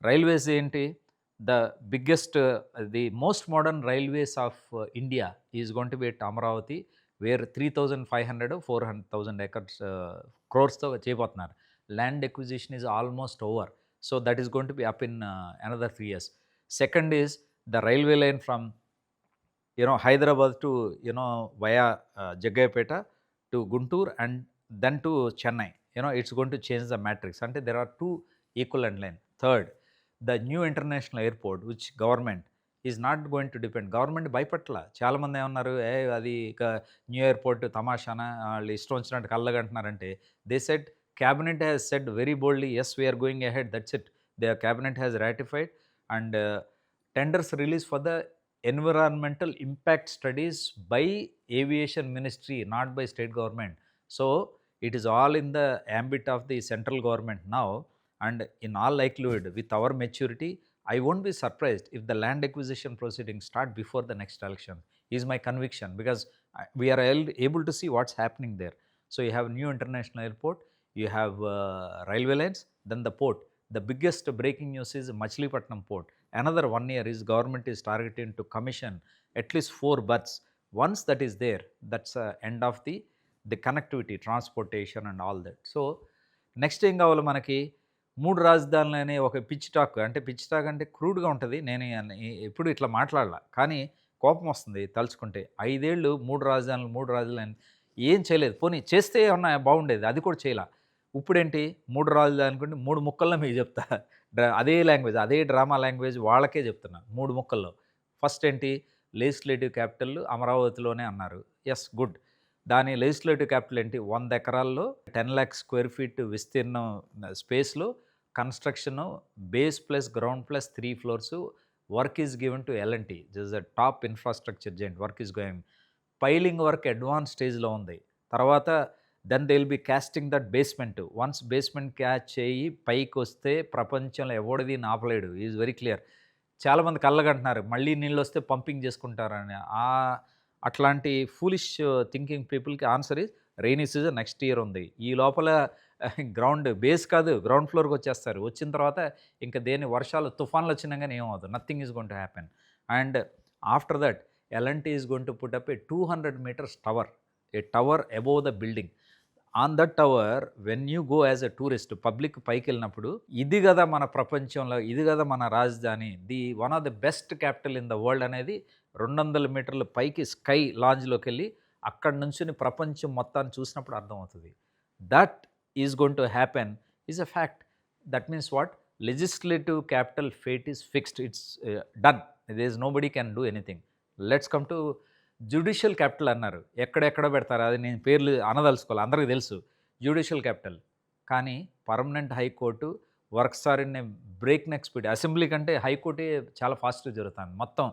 రైల్వేస్ ఏంటి, the biggest, the most modern railways of India is going to be at Amaravati, where 3,500-400,000 acres క్రోర్స్తో చేయబోతున్నారు. Land acquisition is almost over. So that is going to be up in another 3 years. Second is the railway line from Hyderabad to via Jaggayapeta to Guntur and then to Chennai. It's going to change the matrix. Ante there are 2 equivalent line. Third, the new international airport which government is not going to depend. Government భయపట్ల. చాలామంది ఏమన్నారు, అది ఇక న్యూ ఎయిర్పోర్ట్ తమాషానా, వాళ్ళు ఇష్టం వచ్చినట్టు కళ్ళగంటున్నారంటే, they said, cabinet has said very boldly, yes, we are going ahead, that's it. The cabinet has ratified and tenders released for the environmental impact studies by aviation ministry, not by state government. So it is all in the ambit of the central government now, and in all likelihood with our maturity I won't be surprised if the land acquisition proceedings start before the next election, is my conviction, because we are able to see what's happening there. So you have new international airport, you have railway lines, then the port. The biggest breaking news is Machilipatnam port. Another 1 year is government is targeting to commission at least 4 berths. Once that is there, that's end of the connectivity, transportation and all that. So next ఏం కావాలి మనకి, 3 రాజధానులు అనే ఒక పిచ్ టాక్. అంటే పిచ్ టాక్ అంటే క్రూడ్గా ఉంటుంది. నేను ఎప్పుడు ఇట్లా మాట్లాడాల, కానీ కోపం వస్తుంది తలుచుకుంటే. 5 ఏళ్ళు 3 రాజధానులు ఏం చేయలేదు. పోనీ చేస్తే ఏమన్నా బాగుండేది, అది కూడా చేయలే. ఇప్పుడేంటి 3 రాజధానులు అనుకుంటే 3 ముక్కల్లో మీకు చెప్తా. అదే లాంగ్వేజ్, అదే డ్రామా లాంగ్వేజ్ వాళ్ళకే చెప్తున్నా 3 ముక్కల్లో. ఫస్ట్ ఏంటి, లెజిస్లేటివ్ క్యాపిటల్ అమరావతిలోనే అన్నారు. Yes, good. దాని లెజిస్లేటివ్ క్యాపిటల్ ఏంటి, 100 ఎకరాల్లో 10 lakh square feet విస్తీర్ణం స్పేస్లో construction, base plus ground plus 3 floors. Work is given to L&T. This is a top infrastructure giant. Work is going. Piling work advance స్టేజ్లో ఉంది. తర్వాత then they will be casting that basement. Once basement catch చేయి పైకి వస్తే ప్రపంచంలో ఎవడిది ఆపలేడు. Is very clear. చాలామంది కళ్ళగంటున్నారు మళ్ళీ నీళ్ళు వస్తే పంపింగ్ చేసుకుంటారని. అట్లాంటి ఫూలిష్ థింకింగ్ పీపుల్కి answer is rainy season next year ఉంది. ఈ లోపల గ్రౌండ్ బేస్ కాదు, గ్రౌండ్ ఫ్లోర్కి వచ్చేస్తారు. వచ్చిన తర్వాత ఇంకా దేని వర్షాలు తుఫాన్లు వచ్చినా కానీ ఏమవుతుంది, nothing is going to happen. And after that L&T is going to put up a 200 meters tower, a tower above the building. On that tower when you go as a tourist public పైకి వెళ్ళినప్పుడు ఇది కదా మన ప్రపంచంలో, ఇది కదా మన రాజధాని, the one of the best capital in the world అనేది 200 మీటర్ల పైకి స్కై లాంజ్లోకి వెళ్ళి అక్కడి నుంచి ప్రపంచం మొత్తాన్ని చూసినప్పుడు అర్థమవుతుంది. That is going to happen is a fact. That means what? Legislative capital fate is fixed, it's done. There is nobody can do anything. Let's come to judicial capital అన్నారు. ఎక్కడెక్కడ పెడతారు, అది నేను పేర్లు అనదలుచుకోవాలి, అందరికీ తెలుసు జ్యుడిషియల్ క్యాపిటల్. కానీ permanent high court works are in a breakneck speed. Assembly కంటే హైకోర్టే చాలా ఫాస్ట్గా జరుగుతుంది. మొత్తం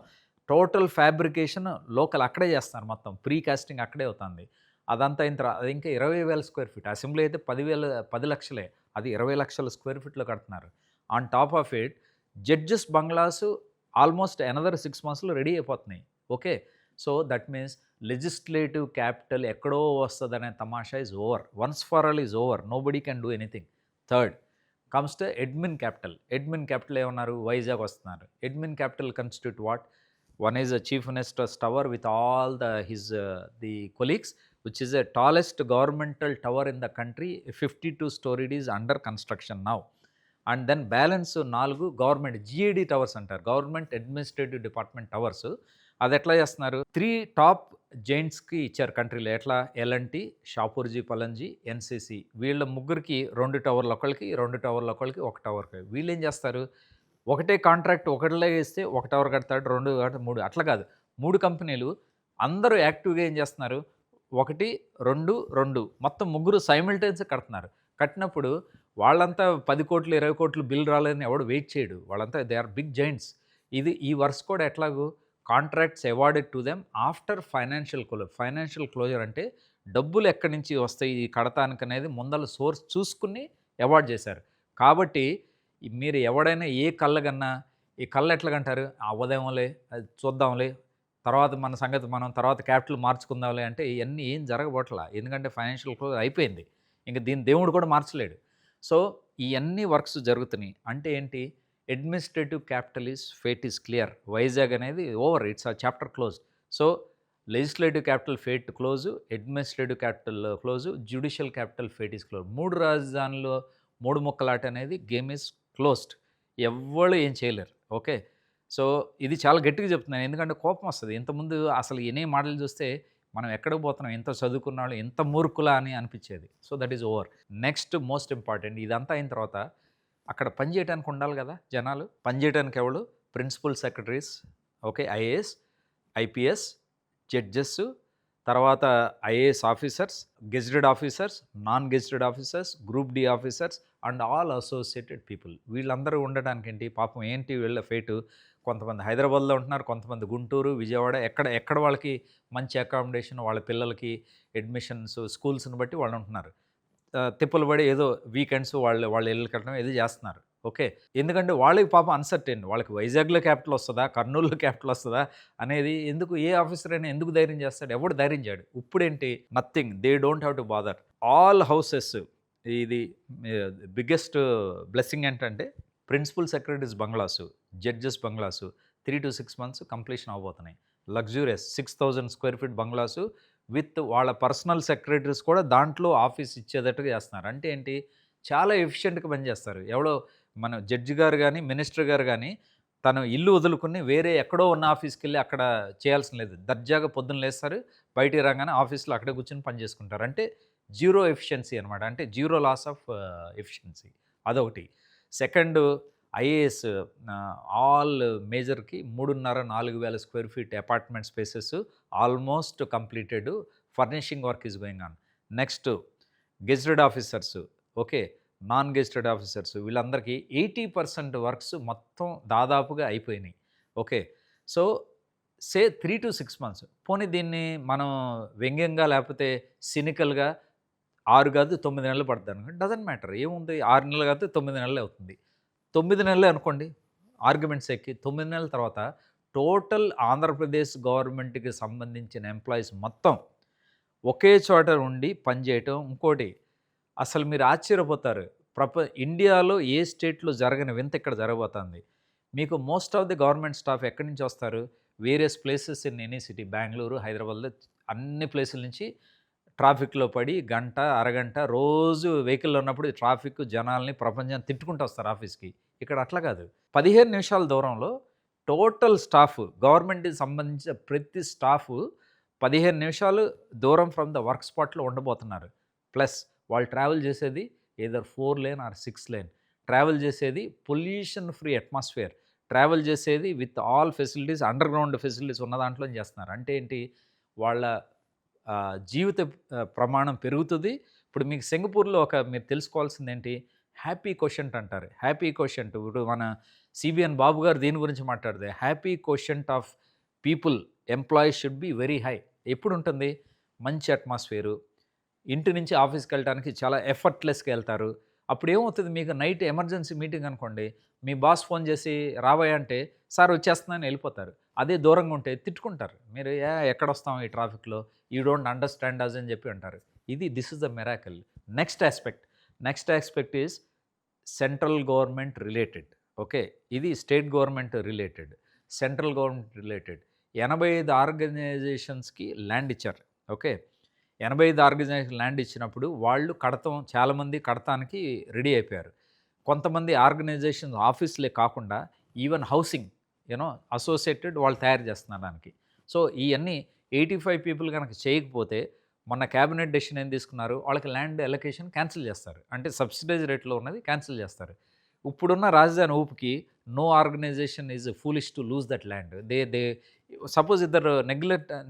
టోటల్ ఫ్యాబ్రికేషన్ లోకల్ అక్కడే చేస్తున్నారు, మొత్తం ప్రీ కాస్టింగ్ అక్కడే అవుతుంది. అదంతా అయిన తర్వాత అది ఇంకా 20,000 స్క్వేర్ ఫీట్. అసెంబ్లీ అయితే 10 లక్షలే, అది 20 లక్షల స్క్వేర్ ఫీట్లో కడుతున్నారు. On top of it judges bungalows almost another 6 monthsలో రెడీ అయిపోతున్నాయి. Okay, so that means legislative capital ఎక్కడో వస్తుందనే తమాషా is over. Once for all is over. Nobody can do anything. Third comes to admin capital. Admin capital ఏమన్నారు? వైజాగ్ వస్తున్నారు. Admin capital constitute what? One is a chief minister's tower with all the colleagues, which is a tallest governmental tower in the country. 52 storied is under construction now. And then balance 4 government GAD towers అంటారు, గవర్నమెంట్ అడ్మినిస్ట్రేటివ్ డిపార్ట్మెంట్ టవర్స్. అది ఎట్లా చేస్తున్నారు? 3 టాప్ జైంట్స్కి ఇచ్చారు కంట్రీలో. ఎట్లా? L&T, Shapoorji Pallonji, NCC. వీళ్ళ ముగ్గురికి 2 టవర్లు ఒకళ్ళకి, 2 టవర్లు ఒకళ్ళకి, 1 టవర్కి. వీళ్ళు ఏం చేస్తారు? ఒకటే కాంట్రాక్ట్ ఒకటిలో ఇస్తే 1 టవర్ కడతాడు, 2 కడతాడు, 3 అట్లా కాదు. 3 కంపెనీలు అందరూ యాక్టివ్గా ఏం చేస్తున్నారు? 1, 2, 2 మొత్తం ముగ్గురు సైమిల్టేనియస్గా కడుతున్నారు. కట్టినప్పుడు వాళ్ళంతా 10 కోట్లు 20 కోట్లు బిల్ రాలేదని ఎవడు వెయిట్ చేయడు. వాళ్ళంతా దే ఆర్ బిగ్ జైంట్స్. ఈ వర్క్స్ కూడా ఎట్లాగూ contracts awarded to them after financial closure. Financial closure అంటే డబ్బులు ఎక్కడి నుంచి వస్తాయి ఈ కడతానికి అనేది ముందల సోర్స్ చూసుకుని అవార్డ్ చేశారు. కాబట్టి మీరు ఎవడైనా ఏ కళ్ళగన్నా, ఈ కళ్ళు ఎట్లాగంటారు? అవ్వదేమోలే, అది చూద్దాంలే, తర్వాత మన సంగతి మనం తర్వాత క్యాపిటల్ మార్చుకుందాంలే అంటే ఇవన్నీ ఏం జరగబోట్లా. ఎందుకంటే ఫైనాన్షియల్ క్లోజ్ అయిపోయింది. ఇంక దీన్ని దేవుడు కూడా మార్చలేడు. సో ఇవన్నీ వర్క్స్ జరుగుతున్నాయి. అంటే ఏంటి? Administrative capital is fate is clear. Vizag అనేది ఓవర్, ఇట్స్ ఆ chapter close. So legislative capital fate close, administrative capital close, judicial capital fate is close. 3 రాజధానుల్లో 3 ముక్కలాట అనేది గేమ్ ఈజ్ క్లోజ్డ్. ఎవ్వరు ఏం చేయలేరు. ఓకే, సో ఇది చాలా గట్టిగా చెప్తున్నాను, ఎందుకంటే కోపం వస్తుంది. ఇంతకుముందు అసలు ఎన్ని మాటలు చూస్తే మనం ఎక్కడికి పోతున్నాం, ఎంత చదువుకున్న వాళ్ళు ఎంత మూర్ఖులా అని అనిపించేది. So that is over. Next most important, ఇదంతా అయిన తర్వాత అక్కడ పనిచేయడానికి ఉండాలి కదా జనాలు. పనిచేయడానికి ఎవరు? Principal secretaries, okay, IAS, IPS, judges, తర్వాత IAS officers, gazetted officers, non gazetted officers, group D officers and all associated people. వీళ్ళందరూ ఉండడానికి ఏంటి పాపం ఏంటి వీళ్ళ ఫేటు? కొంతమంది హైదరాబాద్లో ఉంటున్నారు, కొంతమంది గుంటూరు, విజయవాడ, ఎక్కడ వాళ్ళకి మంచి అకామిడేషన్, వాళ్ళ పిల్లలకి అడ్మిషన్స్, స్కూల్స్ని బట్టి వాళ్ళు ఉంటున్నారు. తిప్పలు పడి ఏదో వీకెండ్స్ వాళ్ళు ఇల్లు కట్టడం ఏదో చేస్తున్నారు. ఓకే, ఎందుకంటే వాళ్ళకి పాపం అన్సర్టైన్. వాళ్ళకి వైజాగ్లో క్యాపిటల్ వస్తుందా, కర్నూలులో క్యాపిటల్ వస్తుందా అనేది ఎందుకు, ఏ ఆఫీసర్ అయినా ఎందుకు ధైర్యం చేస్తాడు? ఎవడు ధైర్యం చేయడు. ఇప్పుడేంటి? Nothing, they don't have to bother. All houses. ఇది బిగ్గెస్ట్ బ్లెస్సింగ్ ఏంటంటే principal secretaries bungalows, judges bungalows 3 to 6 months completion అవబోతున్నాయి. Luxurious 6,000 square feet bungalows with వాళ్ళ పర్సనల్ సెక్రటరీస్ కూడా దాంట్లో ఆఫీస్ ఇచ్చేటట్టుగా చేస్తున్నారు. అంటే ఏంటి? చాలా ఎఫిషియెంట్గా పనిచేస్తారు. ఎవడో మన జడ్జి గారు కానీ, మినిస్టర్ గారు కానీ తను ఇల్లు వదులుకుని వేరే ఎక్కడో ఉన్న ఆఫీస్కి వెళ్ళి అక్కడ చేయాల్సిన లేదు. దర్జాగా పొద్దున్న లేస్తారు, బయటికి రాగానే ఆఫీస్లో అక్కడే కూర్చొని పని చేసుకుంటారు. అంటే జీరో ఎఫిషియన్సీ అనమాట. అంటే జీరో లాస్ ఆఫ్ ఎఫిషియన్సీ. అదొకటి. సెకండ్, IAS ఆల్ మేజర్కి 3,500-4,000 square feet apartment spaces almost completed. Furnishing work is going on. Next gazetted officers, okay, non gazetted officers, వీళ్ళందరికీ 80% వర్క్స్ మొత్తం దాదాపుగా అయిపోయినాయి. Okay, so 3 to 6 months. పోనీ దీన్ని మనం వ్యంగ్యంగా లేకపోతే సినికల్గా 6 కాదు 9 నెలలు పడుతుంది అనుకోండి, డజంట్ మ్యాటర్. ఏముంది, 6 నెలలు కాదు 9 నెలలే అవుతుంది. 9 నెలలే అనుకోండి ఆర్గ్యుమెంట్స్ ఎక్కి. 9 నెలల తర్వాత టోటల్ ఆంధ్రప్రదేశ్ గవర్నమెంట్కి సంబంధించిన ఎంప్లాయీస్ మొత్తం ఒకే చోట ఉండి పనిచేయటం. ఇంకోటి అసలు మీరు ఆశ్చర్యపోతారు, ఇండియాలో ఏ స్టేట్లో జరగని వింత ఇక్కడ జరగబోతుంది. మీకు most of the government staff ఎక్కడి నుంచి వస్తారు? Various places in any city, Bengaluru, హైదరాబాద్లో అన్ని ప్లేసుల నుంచి ట్రాఫిక్లో పడి గంట, అరగంట రోజు వెహికల్‌లో ఉన్నప్పుడు ట్రాఫిక్ జనాల్ని, ప్రపంచాన్ని తిట్టుకుంటూ వస్తారు ఆఫీస్‌కి. ఇక్కడ అట్లా కాదు. 15 నిమిషాల దూరంలో టోటల్ స్టాఫ్, గవర్నమెంట్‌కి సంబంధించిన ప్రతి స్టాఫు 15 నిమిషాలు దూరం ఫ్రమ్ ద వర్క్ స్పాట్‌లో ఉండబోతున్నారు. ప్లస్ వాళ్ళు ట్రావెల్ చేసేది either 4 lane or 6 lane. Travel చేసేది పొల్యూషన్ ఫ్రీ అట్మాస్ఫియర్. ట్రావెల్ చేసేది with all facilities, underground facilities ఉన్న దాంట్లోనే చేస్తున్నారు. అంటే ఏంటి? వాళ్ళ జీవిత ప్రమాణం పెరుగుతుంది. ఇప్పుడు మీకు సింగపూర్‌లో మీరు తెలుసుకోవాల్సిందేంటి? హ్యాపీ కోషెంట్ అంటారు. హ్యాపీ కోషెంట్ ఇప్పుడు మన సిబిఎన్ బాబు గారు దీని గురించి మాట్లాడితే happy quotient of people employees should be very high. ఎప్పుడుంటుంది? మంచి అట్మాస్ఫియరు. ఇంటి నుంచి ఆఫీస్‌కెళ్ళటానికి చాలా ఎఫర్ట్‌లెస్‌గా ఎళ్తారు. అప్పుడేమవుతది, మీకు నైట్ ఎమర్జెన్సీ మీటింగ్ అనుకోండి, మీ బాస్ ఫోన్ చేసి రాబోయా అంటే, సార్ వచ్చేస్తున్నానని ఎళ్ళిపోతారు. అదే దూరంగా ఉంటే తిట్టుకుంటారు. మీరు ఎక్కడొస్తాం ఈ ట్రాఫిక్‌లో, యూ డోంట్ అండర్‌స్టాండ్ అస్ అని చెప్పి అంటారు. This is the miracle. Next aspect is central government related. Okay. ఇది state government related, central government related. 85 ఆర్గనైజేషన్స్‌కి ల్యాండ్ ఇచ్చారు. ఓకే. 85 ఆర్గనైజేషన్ ల్యాండ్ ఇచ్చినప్పుడు వాళ్ళు చాలామంది కడతానికి రెడీ అయిపోయారు. కొంతమంది ఆర్గనైజేషన్ ఆఫీసులే కాకుండా ఈవెన్ హౌసింగ్ అసోసియేటెడ్ వాళ్ళు తయారు చేస్తున్నారు దానికి. సో ఇవన్నీ 85 పీపుల్ కనుక చేయకపోతే మొన్న క్యాబినెట్ డెసిషన్ ఏం తీసుకున్నారు, వాళ్ళకి ల్యాండ్ అలొకేషన్ క్యాన్సిల్ చేస్తారు. అంటే సబ్సిడైజ్ రేట్లో ఉన్నది క్యాన్సిల్ చేస్తారు. ఇప్పుడున్న రాజధాని ఊపుకి no organisation is foolish to lose that land. They suppose ఇద్దరు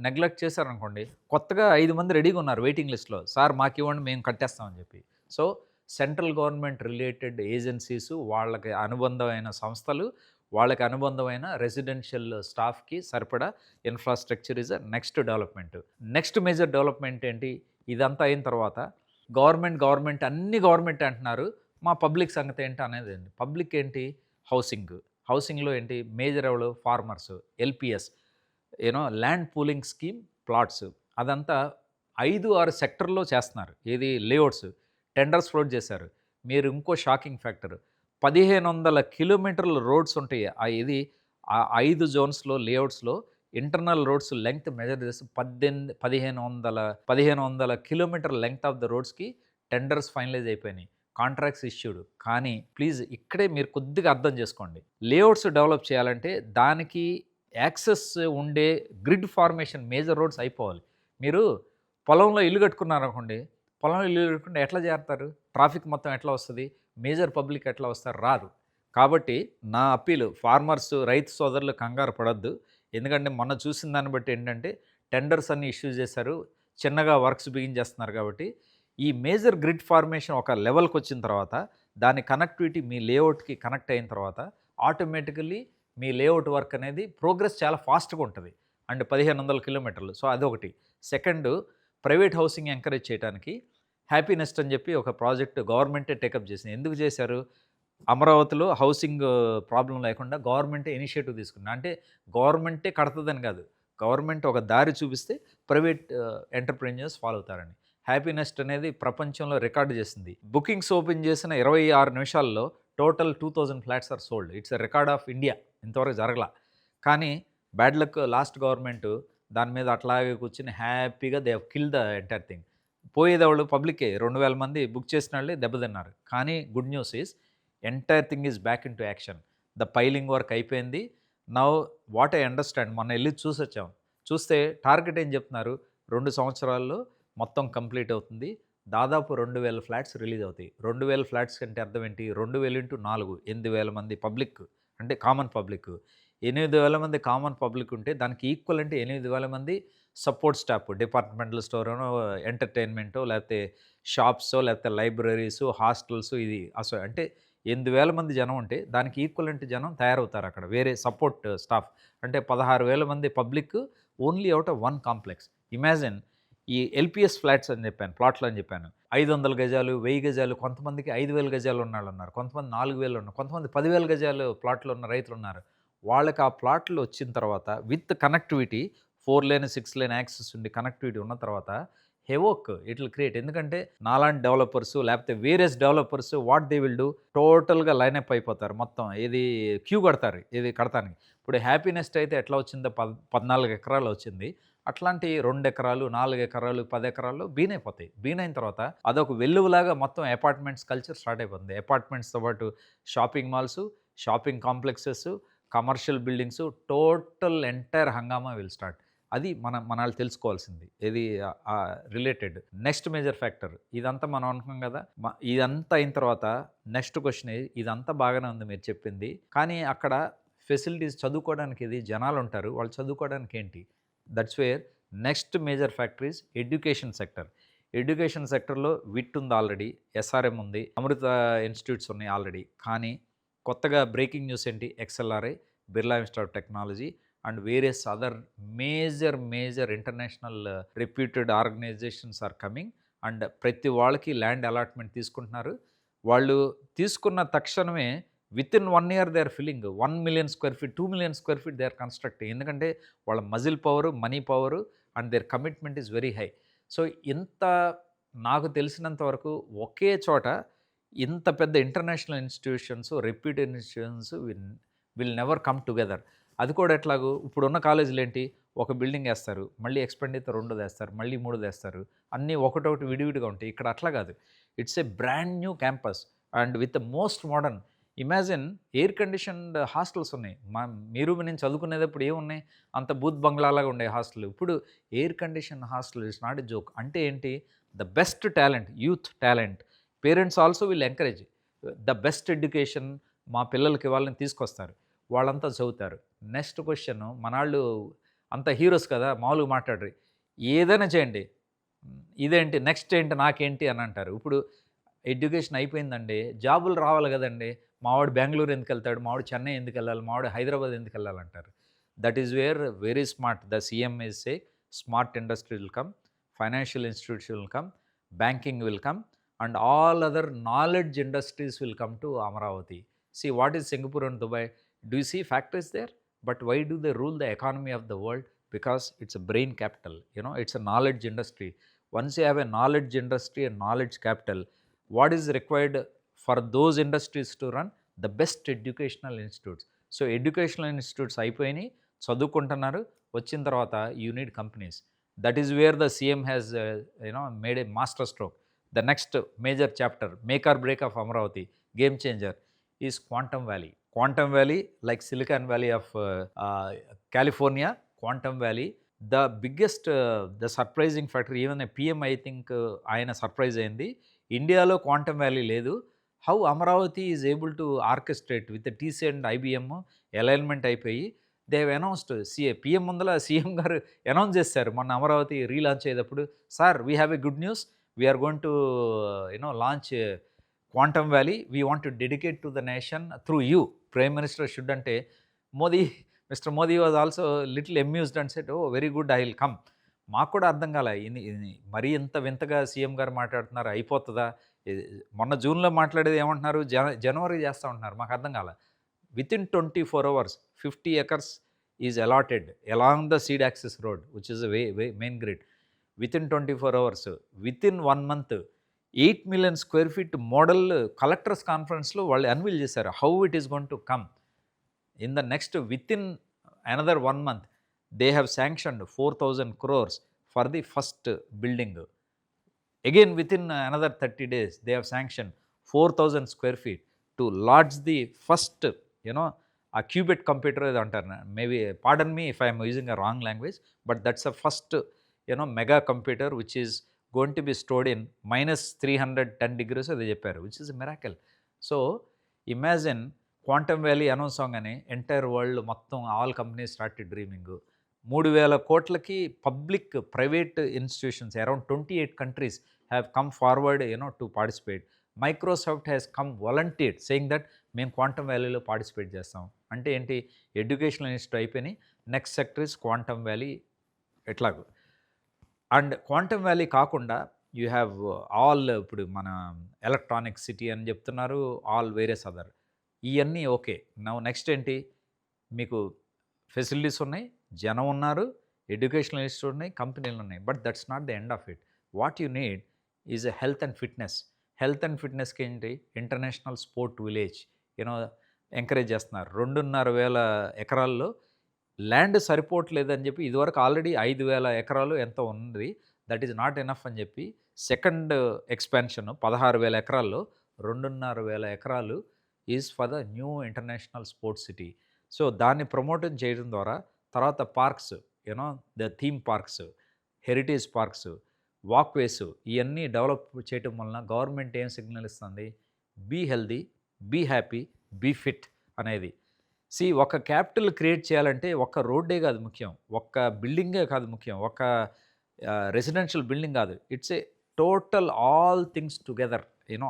నెగ్లెక్ట్ చేశారనుకోండి, కొత్తగా 5 మంది రెడీగా ఉన్నారు వెయిటింగ్ లిస్ట్‌లో. సార్ మాకివ్వండి మేము కట్టేస్తామని చెప్పి. So central government related agencies, వాళ్ళకి అనుబంధమైన సంస్థలు, వాళ్ళకి అనుబంధమైన రెసిడెన్షియల్ స్టాఫ్‌కి సరిపడా infrastructure is next development. Next major development ఏంటి? ఇదంతా అయిన తర్వాత గవర్నమెంట్ అన్ని గవర్నమెంటే అంటున్నారు. మా పబ్లిక్ సంగతి ఏంటి అనేది ఏంటి? పబ్లిక్ ఏంటి? హౌసింగ్‌లో ఏంటి? మేజర్ ఎవరు? Farmers, LPS, land pooling scheme, plots. అదంతా 5, 6 సెక్టర్‌లో చేస్తున్నారు. ఏది? లేఅవుట్స్. టెండర్స్ ఫ్లోట్ చేశారు. మీరు ఇంకో షాకింగ్ ఫ్యాక్టర్, 1500 కిలోమీటర్ల రోడ్స్ ఉంటాయి. ఆ 5 జోన్స్‌లో లేఅవుట్స్‌లో ఇంటర్నల్ రోడ్స్ లెంగ్త్ మెజర్ చేసి 1500 కిలోమీటర్ లెంగ్త్ ఆఫ్ ద రోడ్స్‌కి టెండర్స్ ఫైనలైజ్ అయిపోయినాయి. Contracts issued. కానీ ప్లీజ్ ఇక్కడే మీరు కొద్దిగా అర్థం చేసుకోండి. లేఅవుట్స్ డెవలప్ చేయాలంటే దానికి యాక్సెస్ ఉండే గ్రిడ్ ఫార్మేషన్ మేజర్ రోడ్స్ అయిపోవాలి. మీరు పొలంలో ఇల్లు కట్టుకున్నారనుకోండి, పొలంలో ఇల్లు కట్టుకుంటే ఎట్లా చేరుతారు? ట్రాఫిక్ మొత్తం ఎట్లా వస్తుంది? మేజర్ పబ్లిక్ ఎట్లా వస్తారు? రారు. కాబట్టి నా అప్పీలు, ఫార్మర్స్, రైతు సోదరులు కంగారు పడొద్దు. ఎందుకంటే మొన్న చూసిన దాన్ని బట్టి ఏంటంటే టెండర్స్ అన్ని ఇష్యూ చేశారు. చిన్నగా వర్క్స్ బిగించేస్తున్నారు కాబట్టి ఈ మేజర్ గ్రిడ్ ఫార్మేషన్ ఒక లెవెల్కి వచ్చిన తర్వాత దాని కనెక్టివిటీ మీ లేఅవుట్కి కనెక్ట్ అయిన తర్వాత ఆటోమేటికల్లీ మీ లేఅవుట్ వర్క్ అనేది ప్రోగ్రెస్ చాలా ఫాస్ట్గా ఉంటుంది. అండ్ 1500 కిలోమీటర్లు. సో అదొకటి. సెకండ్, ప్రైవేట్ హౌసింగ్ ఎంకరేజ్ చేయడానికి హ్యాపీనెస్ట్ అని చెప్పి ఒక ప్రాజెక్ట్ గవర్నమెంటే టేకప్ చేసింది. ఎందుకు చేశారు? అమరావతిలో హౌసింగ్ ప్రాబ్లం లేకుండా గవర్నమెంటే ఇనిషియేటివ్ తీసుకుంది. అంటే గవర్నమెంటే కడతదని కాదు, గవర్నమెంట్ ఒక దారి చూపిస్తే ప్రైవేట్ ఎంటర్‌ప్రెన్యూర్స్ ఫాలో అవుతారని. హ్యాపీనెస్ట్ అనేది ప్రపంచంలో రికార్డు చేసింది. బుకింగ్స్ ఓపెన్ చేసిన 26 నిమిషాల్లో total 2000 flats are sold. It's a record of India. ఇంతవరకు జరగల. కానీ బ్యాడ్ లక్ లాస్ట్ గవర్నమెంట్ దాని మీద అట్లాగే కూర్చొని హ్యాపీగా they have killed the entire thing. పోయేదెవళ్ళు? పబ్లికే. 2000 మంది బుక్ చేసిన వాళ్ళే దెబ్బతిన్నారు. కానీ good news is entire thing is back into action. The piling work అయిపోయింది. నౌ వాట్ ఐ అండర్స్టాండ్, మొన్న వెళ్ళి చూసొచ్చాం. చూస్తే టార్గెట్ ఏం చెప్తున్నారు? 2 సంవత్సరాల్లో మొత్తం కంప్లీట్ అవుతుంది. దాదాపు 2000 ఫ్లాట్స్ రిలీజ్ అవుతాయి. 2000 ఫ్లాట్స్ అంటే అర్థం ఏంటి? 2000 ఇంటూ 4 8000 మంది పబ్లిక్, అంటే కామన్ పబ్లిక్. 8000 మంది కామన్ పబ్లిక్ ఉంటే దానికి ఈక్వల్ అంటే 8000 మంది సపోర్ట్ స్టాఫ్, డిపార్ట్మెంటల్ స్టోరనో, ఎంటర్టైన్మెంటో, లేకపోతే షాప్సో, లేకపోతే లైబ్రరీసు, హాస్టల్స్. ఇది అంటే 8000 మంది జనం ఉంటే దానికి ఈక్వలెంట్ జనం తయారవుతారు అక్కడ, వేరే సపోర్ట్ స్టాఫ్. అంటే 16,000 మంది public only out of 1 complex. Imagine. ఈ ఎల్‌పిఎస్ ఫ్లాట్స్ అని చెప్పాను, ప్లాట్లు అని చెప్పాను. 500 గజాలు, 1000 గజాలు, కొంతమందికి 5000 గజాలు ఉన్నోళ్ళున్నారు, కొంతమంది 4000 ఉన్నారు, కొంతమంది 10,000 గజాలు ప్లాట్లు ఉన్న రైతులున్నారు. వాళ్ళకి ఆ ప్లాట్లు వచ్చిన తర్వాత with connectivity, 4 lane, 6 lane access ఉండి కనెక్టివిటీ ఉన్న తర్వాత హెవోక్ ఇట్ విల్ క్రియేట్. ఎందుకంటే నాలాంటి డెవలపర్స్ లేకపోతే various developers what they will do, టోటల్గా లైనప్ అయిపోతారు మొత్తం. క్యూ కడతారు ఇది కడతానికి. ఇప్పుడు హ్యాపీనెస్ట్ అయితే ఎట్లా వచ్చిందో 14 ఎకరాలు వచ్చింది. అట్లాంటి 2 ఎకరాలు, 4 ఎకరాలు, 10 ఎకరాల్లో బీనైపోతాయి. బీనైన తర్వాత అదొక వెల్లువలాగా మొత్తం అపార్ట్మెంట్స్ కల్చర్ స్టార్ట్ అయిపోతుంది. అపార్ట్మెంట్స్‌తో పాటు shopping malls, shopping complexes, commercial buildings, total entire హంగామా విల్ స్టార్ట్. అది మనాళ్ళు తెలుసుకోవాల్సింది. ఇది రిలేటెడ్. నెక్స్ట్ మేజర్ ఫ్యాక్టర్ ఇదంతా మనం అనుకున్నాం కదా! ఇదంతా అయిన తర్వాత నెక్స్ట్ క్వెషన్ ఇదంతా బాగానే ఉంది మీరు చెప్పింది. కానీ అక్కడ ఫెసిలిటీస్ చదువుకోవడానికి జనాలుంటారు. వాళ్ళు చదువుకోవడానికి ఏంటి? That's where next major factor is education sector. Education సెక్టర్‌లో విట్ ఉంది ఆల్రెడీ. ఎస్ఆర్ఎం ఉంది. అమృత ఇన్‌స్టిట్యూట్స్ ఉన్నాయి ఆల్రెడీ. కానీ కొత్తగా బ్రేకింగ్ న్యూస్ ఏంటి? XLRI, Birla institute of technology and various other major international reputed organisations are coming and ప్రతి వాళ్ళకి ల్యాండ్ అలాట్మెంట్ తీసుకుంటున్నారు. వాళ్ళు తీసుకున్న తక్షణమే within 1 year they are filling 1,000,000 square feet, 2,000,000 square feet they are constructing. ఎందుకంటే వాళ్ళ muscle power, money power and their commitment is very high. So ఇంత నాకు తెలిసినంత వరకు ఒకే చోట ఇంత పెద్ద international institutions, reputed institutions will never come together. అది కూడా ఎట్లాగూ ఇప్పుడున్న కాలేజీలు ఏంటి, ఒక బిల్డింగ్ వేస్తారు, మళ్ళీ ఎక్స్పెండిచర్ 2 తెస్తారు, మళ్ళీ 3 తెస్తారు, అన్నీ ఒకటొకటి విడివిడిగా ఉంటాయి. ఇక్కడ అట్లా కాదు. It's a brand new campus and with the most modern. Imagine air conditioned hostels ఉన్నాయి. మీరు నేను చదువుకునేటప్పుడు ఏమున్నాయి, అంత బూత్ బంగ్లాలాగా ఉండే హాస్టల్. ఇప్పుడు air condition hostel it's not a joke. అంటే ఏంటి, the best talent, youth talent. Parents also will encourage the best education మా పిల్లలకి వాళ్ళని తీసుకొస్తారు. వాళ్ళంతా చదువుతారు. నెక్స్ట్ క్వశ్చన్, మనాళ్ళు అంత హీరోస్ కదా, మామూలుగా మాట్లాడరు. ఏదైనా చేయండి, ఇదేంటి నెక్స్ట్ ఏంటి నాకేంటి అని అంటారు. ఇప్పుడు ఎడ్యుకేషన్ అయిపోయిందండి, జాబులు రావాలి కదండి. మావాడు బెంగళూరు ఎందుకు వెళ్తాడు, మావాడు చెన్నై ఎందుకు వెళ్ళాలి, మావాడు హైదరాబాద్ ఎందుకు వెళ్ళాలంటారు. That is where very smart the CM is say smart industry will come, financial institutes will come, banking will come and all other knowledge industries will come to Amaravati. See what is Singapore and Dubai? Do you see factories there? But why do they rule the economy of the world? Because it's a brain capital. It's a knowledge industry. Once you have a knowledge industry and knowledge capital, what is required for those industries to run? The best educational institutes. So educational institutes అయిపోయినాయి, చదువుకుంటున్నారు. వచ్చిన తర్వాత you need companies. That is where the CM has made a master stroke. The next major chapter, make or break of Amaravati, game changer, is Quantum Valley. Quantum Valley, like Silicon Valley of California, Quantum Valley, the biggest, the surprising factor, even a PM I think ఆయన సర్ప్రైజ్ అయింది, ఇండియాలో క్వాంటమ్ వ్యాలీ లేదు. How Amaravati is able to orchestrate with TC and IBM alignment అయిపోయి దే హ్యావ్ అనౌన్స్డ్. పిఎం ముందల సీఎం గారు అనౌన్స్ చేశారు మొన్న అమరావతి రీలాంచ్ అయ్యేటప్పుడు, sir we have a good news, we're going to launch Quantum Valley, we want to dedicate to the nation through you. Prime Minister should ante Mr. Modi was also little amused and said, oh very good, I will come. మాకు కూడా అర్థం కాలే, మరీ ఇంత వింతగా సీఎం గారు మాట్లాడుతున్నారు, అయిపోతుందా. మొన్న జూన్లో మాట్లాడేది ఏమంటున్నారు, జనవరి చేస్తూ ఉంటున్నారు, మాకు అర్థం కాలే. Within 24 hours 50 acres is allotted along the seed axis road which is main grid. Within 24 hours, within 1 month 8 million square feet model collectors కాన్ఫరెన్స్లో వాళ్ళు అన్వీల్ చేశారు. How it is going to come in the next within another 1 month they have sanctioned 4,000 crores for the first building. Again within another 30 days they have sanction 4,000 square feet to LADS the first ఆ క్యూబిట్ కంప్యూటర్ ఏదో అంటారు, maybe pardon me if I'm using a wrong language, but that's a first mega computer which is going to be stored in -310 degrees అది చెప్పారు, which is a miracle. So imagine quantum valley announce అవగానే ఎంటైర్ వరల్డ్ మొత్తం ఆల్ కంపెనీస్ స్టార్టెడ్ డ్రీమింగ్. 3,000 కోట్లకి public private institutions around 28 countries have come forward to participate. Microsoft has come volunteered saying that మేము క్వాంటమ్ వ్యాలీలో పార్టిసిపేట్ చేస్తాం. అంటే ఏంటి, ఎడ్యుకేషనల్ ఇన్స్టిట్యూట్ అయిపోయినాయి, next sector is quantum valley. ఎట్లాగో అండ్ క్వాంటమ్ వ్యాలీ కాకుండా యూ హ్యావ్ ఆల్, ఇప్పుడు మన ఎలక్ట్రానిక్ సిటీ అని చెప్తున్నారు, ఆల్ వేరియస్ అదర్, ఇవన్నీ ఓకే. నెక్స్ట్ ఏంటి, మీకు ఫెసిలిటీస్ ఉన్నాయి, జనం ఉన్నారు, ఎడ్యుకేషనల్ ఇన్స్టిట్యూట్ ఉన్నాయి, కంపెనీలు ఉన్నాయి, but that's not the end of it. What you need is a health and fitness. Health and ఫిట్నెస్కి ఏంటి, ఇంటర్నేషనల్ స్పోర్ట్ విలేజ్, ఎంకరేజ్ చేస్తున్నారు. 2,500 ఎకరాల్లో ల్యాండ్ సరిపోవట్లేదని చెప్పి ఇదివరకు ఆల్రెడీ 5,000 ఎకరాలు ఎంతో ఉంది. దట్ ఈస్ నాట్ ఎనఫ్ అని చెప్పి సెకండ్ ఎక్స్‌పాన్షన్ 16,000 ఎకరాల్లో 2,500 ఎకరాలు is for the new international sports city. So, దాన్ని ప్రమోట్ చేయడం ద్వారా తర్వాత parks, the theme parks, heritage parks, walkways ఇయన్నీ డెవలప్ చేయటం వలన గవర్నమెంట్ ఏం సిగ్నల్ ఇస్తుంది? Be healthy, be happy, be fit అనేది. ఒక క్యాపిటల్ క్రియేట్ చేయాలంటే ఒక్క రోడ్డే కాదు ముఖ్యం. ఒక్క బిల్డింగే కాదు ముఖ్యం. ఒక రెసిడెన్షియల్ బిల్డింగ్ కాదు. It's a total all things together.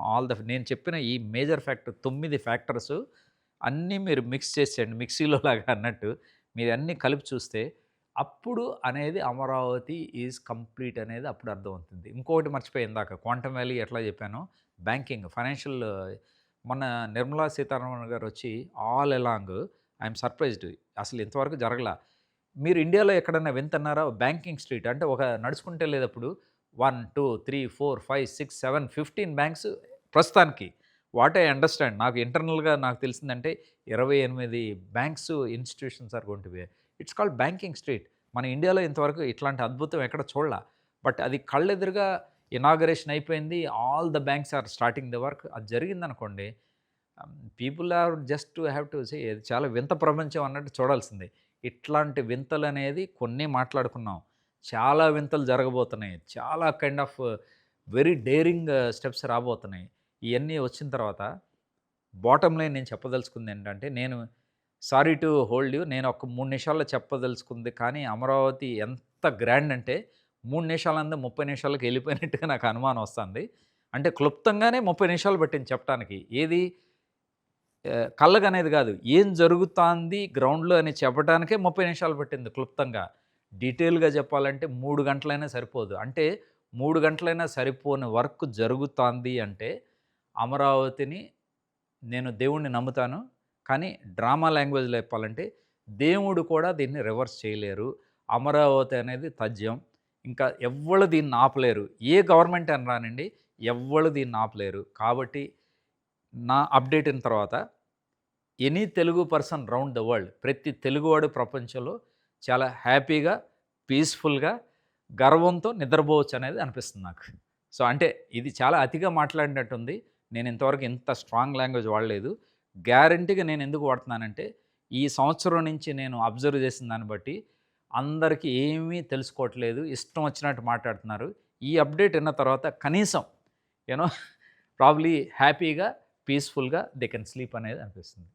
All నేను చెప్పిన ఈ మేజర్ ఫ్యాక్టర్ 9 ఫ్యాక్టర్స్ అన్నీ మీరు మిక్స్ చేసేయండి. మిక్సీలో లాగా అన్నట్టు మీరు అన్నీ కలిపి చూస్తే అప్పుడు అనేది అమరావతి ఈజ్ కంప్లీట్ అనేది అప్పుడు అర్థమవుతుంది. ఇంకొకటి మర్చిపోయి ఇందాక క్వాంటమ్ వ్యాలీ ఎట్లా చెప్పానో బ్యాంకింగ్, ఫైనాన్షియల్ మొన్న నిర్మలా సీతారామన్ గారు వచ్చి ఆల్ అలాంగ్ ఐఎమ్ సర్ప్రైజ్డ్. అసలు ఇంతవరకు జరగలా. మీరు ఇండియాలో ఎక్కడన్నా వింతన్నారా? బ్యాంకింగ్ స్ట్రీట్ అంటే ఒక నడుచుకుంటే లేదప్పుడు 1, 2, 3, 4, 5, 6, 7, 15 బ్యాంక్స్ ప్రస్తుతానికి. వాట్ ఐ అండర్‌స్టాండ్ నాకు ఇంటర్నల్‌గా నాకు తెలిసిందంటే 28 banks institutions are going to be. It's called banking street. మన ఇండియాలో ఇంతవరకు ఇట్లాంటి అద్భుతం ఎక్కడ చూడలా. బట్ అది కళ్ళెదురుగా ఇనాగరేషన్ అయిపోయింది. All the banks are starting the work. అది జరిగిందనుకోండి, people are just to have to say ఇది చాలా వింత ప్రపంచం అన్నట్టు చూడాల్సిందే. ఇట్లాంటి వింతలు అనేది కొన్ని మాట్లాడుకున్నాం. చాలా వింతలు జరగబోతున్నాయి. చాలా kind of very daring steps రాబోతున్నాయి. ఇయన్నీ వచ్చిన తర్వాత బాటమ్ లైన్ నేను చెప్పదలుచుకుంది ఏంటంటే, నేను సారీ టు హోల్డ్ యూ. నేను ఒక 3 నిమిషాల్లో చెప్పదలుచుకుంది కానీ అమరావతి ఎంత గ్రాండ్ అంటే 3 నిమిషాలందే 30 నిమిషాలకి వెళ్ళిపోయినట్టుగా నాకు అనుమానం వస్తుంది. అంటే క్లుప్తంగానే 30 నిమిషాలు పట్టింది చెప్పటానికి. ఏది కళ్ళకనేది కాదు. ఏం జరుగుతాంది గ్రౌండ్‌లో అని చెప్పడానికే 30 నిమిషాలు పట్టింది క్లుప్తంగా. డీటెయిల్‌గా చెప్పాలంటే 3 గంటలైనా సరిపోదు. అంటే 3 గంటలైనా సరిపోని వర్క్ జరుగుతాంది అంటే అమరావతిని నేను దేవుడిని నమ్ముతాను. కానీ డ్రామా లాంగ్వేజ్‌లో చెప్పాలంటే దేవుడు కూడా దీన్ని రివర్స్ చేయలేరు. అమరావతి అనేది తథ్యం. ఇంకా ఎవ్వళ్ళు దీన్ని ఆపలేరు. ఏ గవర్నమెంట్ అని రానండి, ఎవ్వళ్ళు దీన్ని ఆపలేరు. కాబట్టి నా అప్డేట్ అయిన తర్వాత any Telugu person round the world, ప్రతి తెలుగువాడు ప్రపంచంలో చాలా హ్యాపీగా, పీస్‌ఫుల్‌గా, గర్వంతో నిద్రపోవచ్చు అనేది అనిపిస్తుంది నాకు. సో, అంటే ఇది చాలా అతిగా మాట్లాడినట్టుంది. నేను ఇంతవరకు ఇంత స్ట్రాంగ్ లాంగ్వేజ్ వాడలేదు. గ్యారంటీగా నేను ఎందుకు వాడుతున్నానంటే, ఈ సంవత్సరం నుంచి నేను అబ్జర్వ్ చేసిన దాన్ని బట్టి అందరికీ ఏమీ తెలుసుకోవట్లేదు. ఇష్టం వచ్చినట్టు మాట్లాడుతున్నారు. ఈ అప్డేట్ విన్న తర్వాత కనీసం ప్రాబబ్లీ హ్యాపీగా, పీస్‌ఫుల్‌గా దే కెన్ స్లీప్ అనేది అనిపిస్తుంది.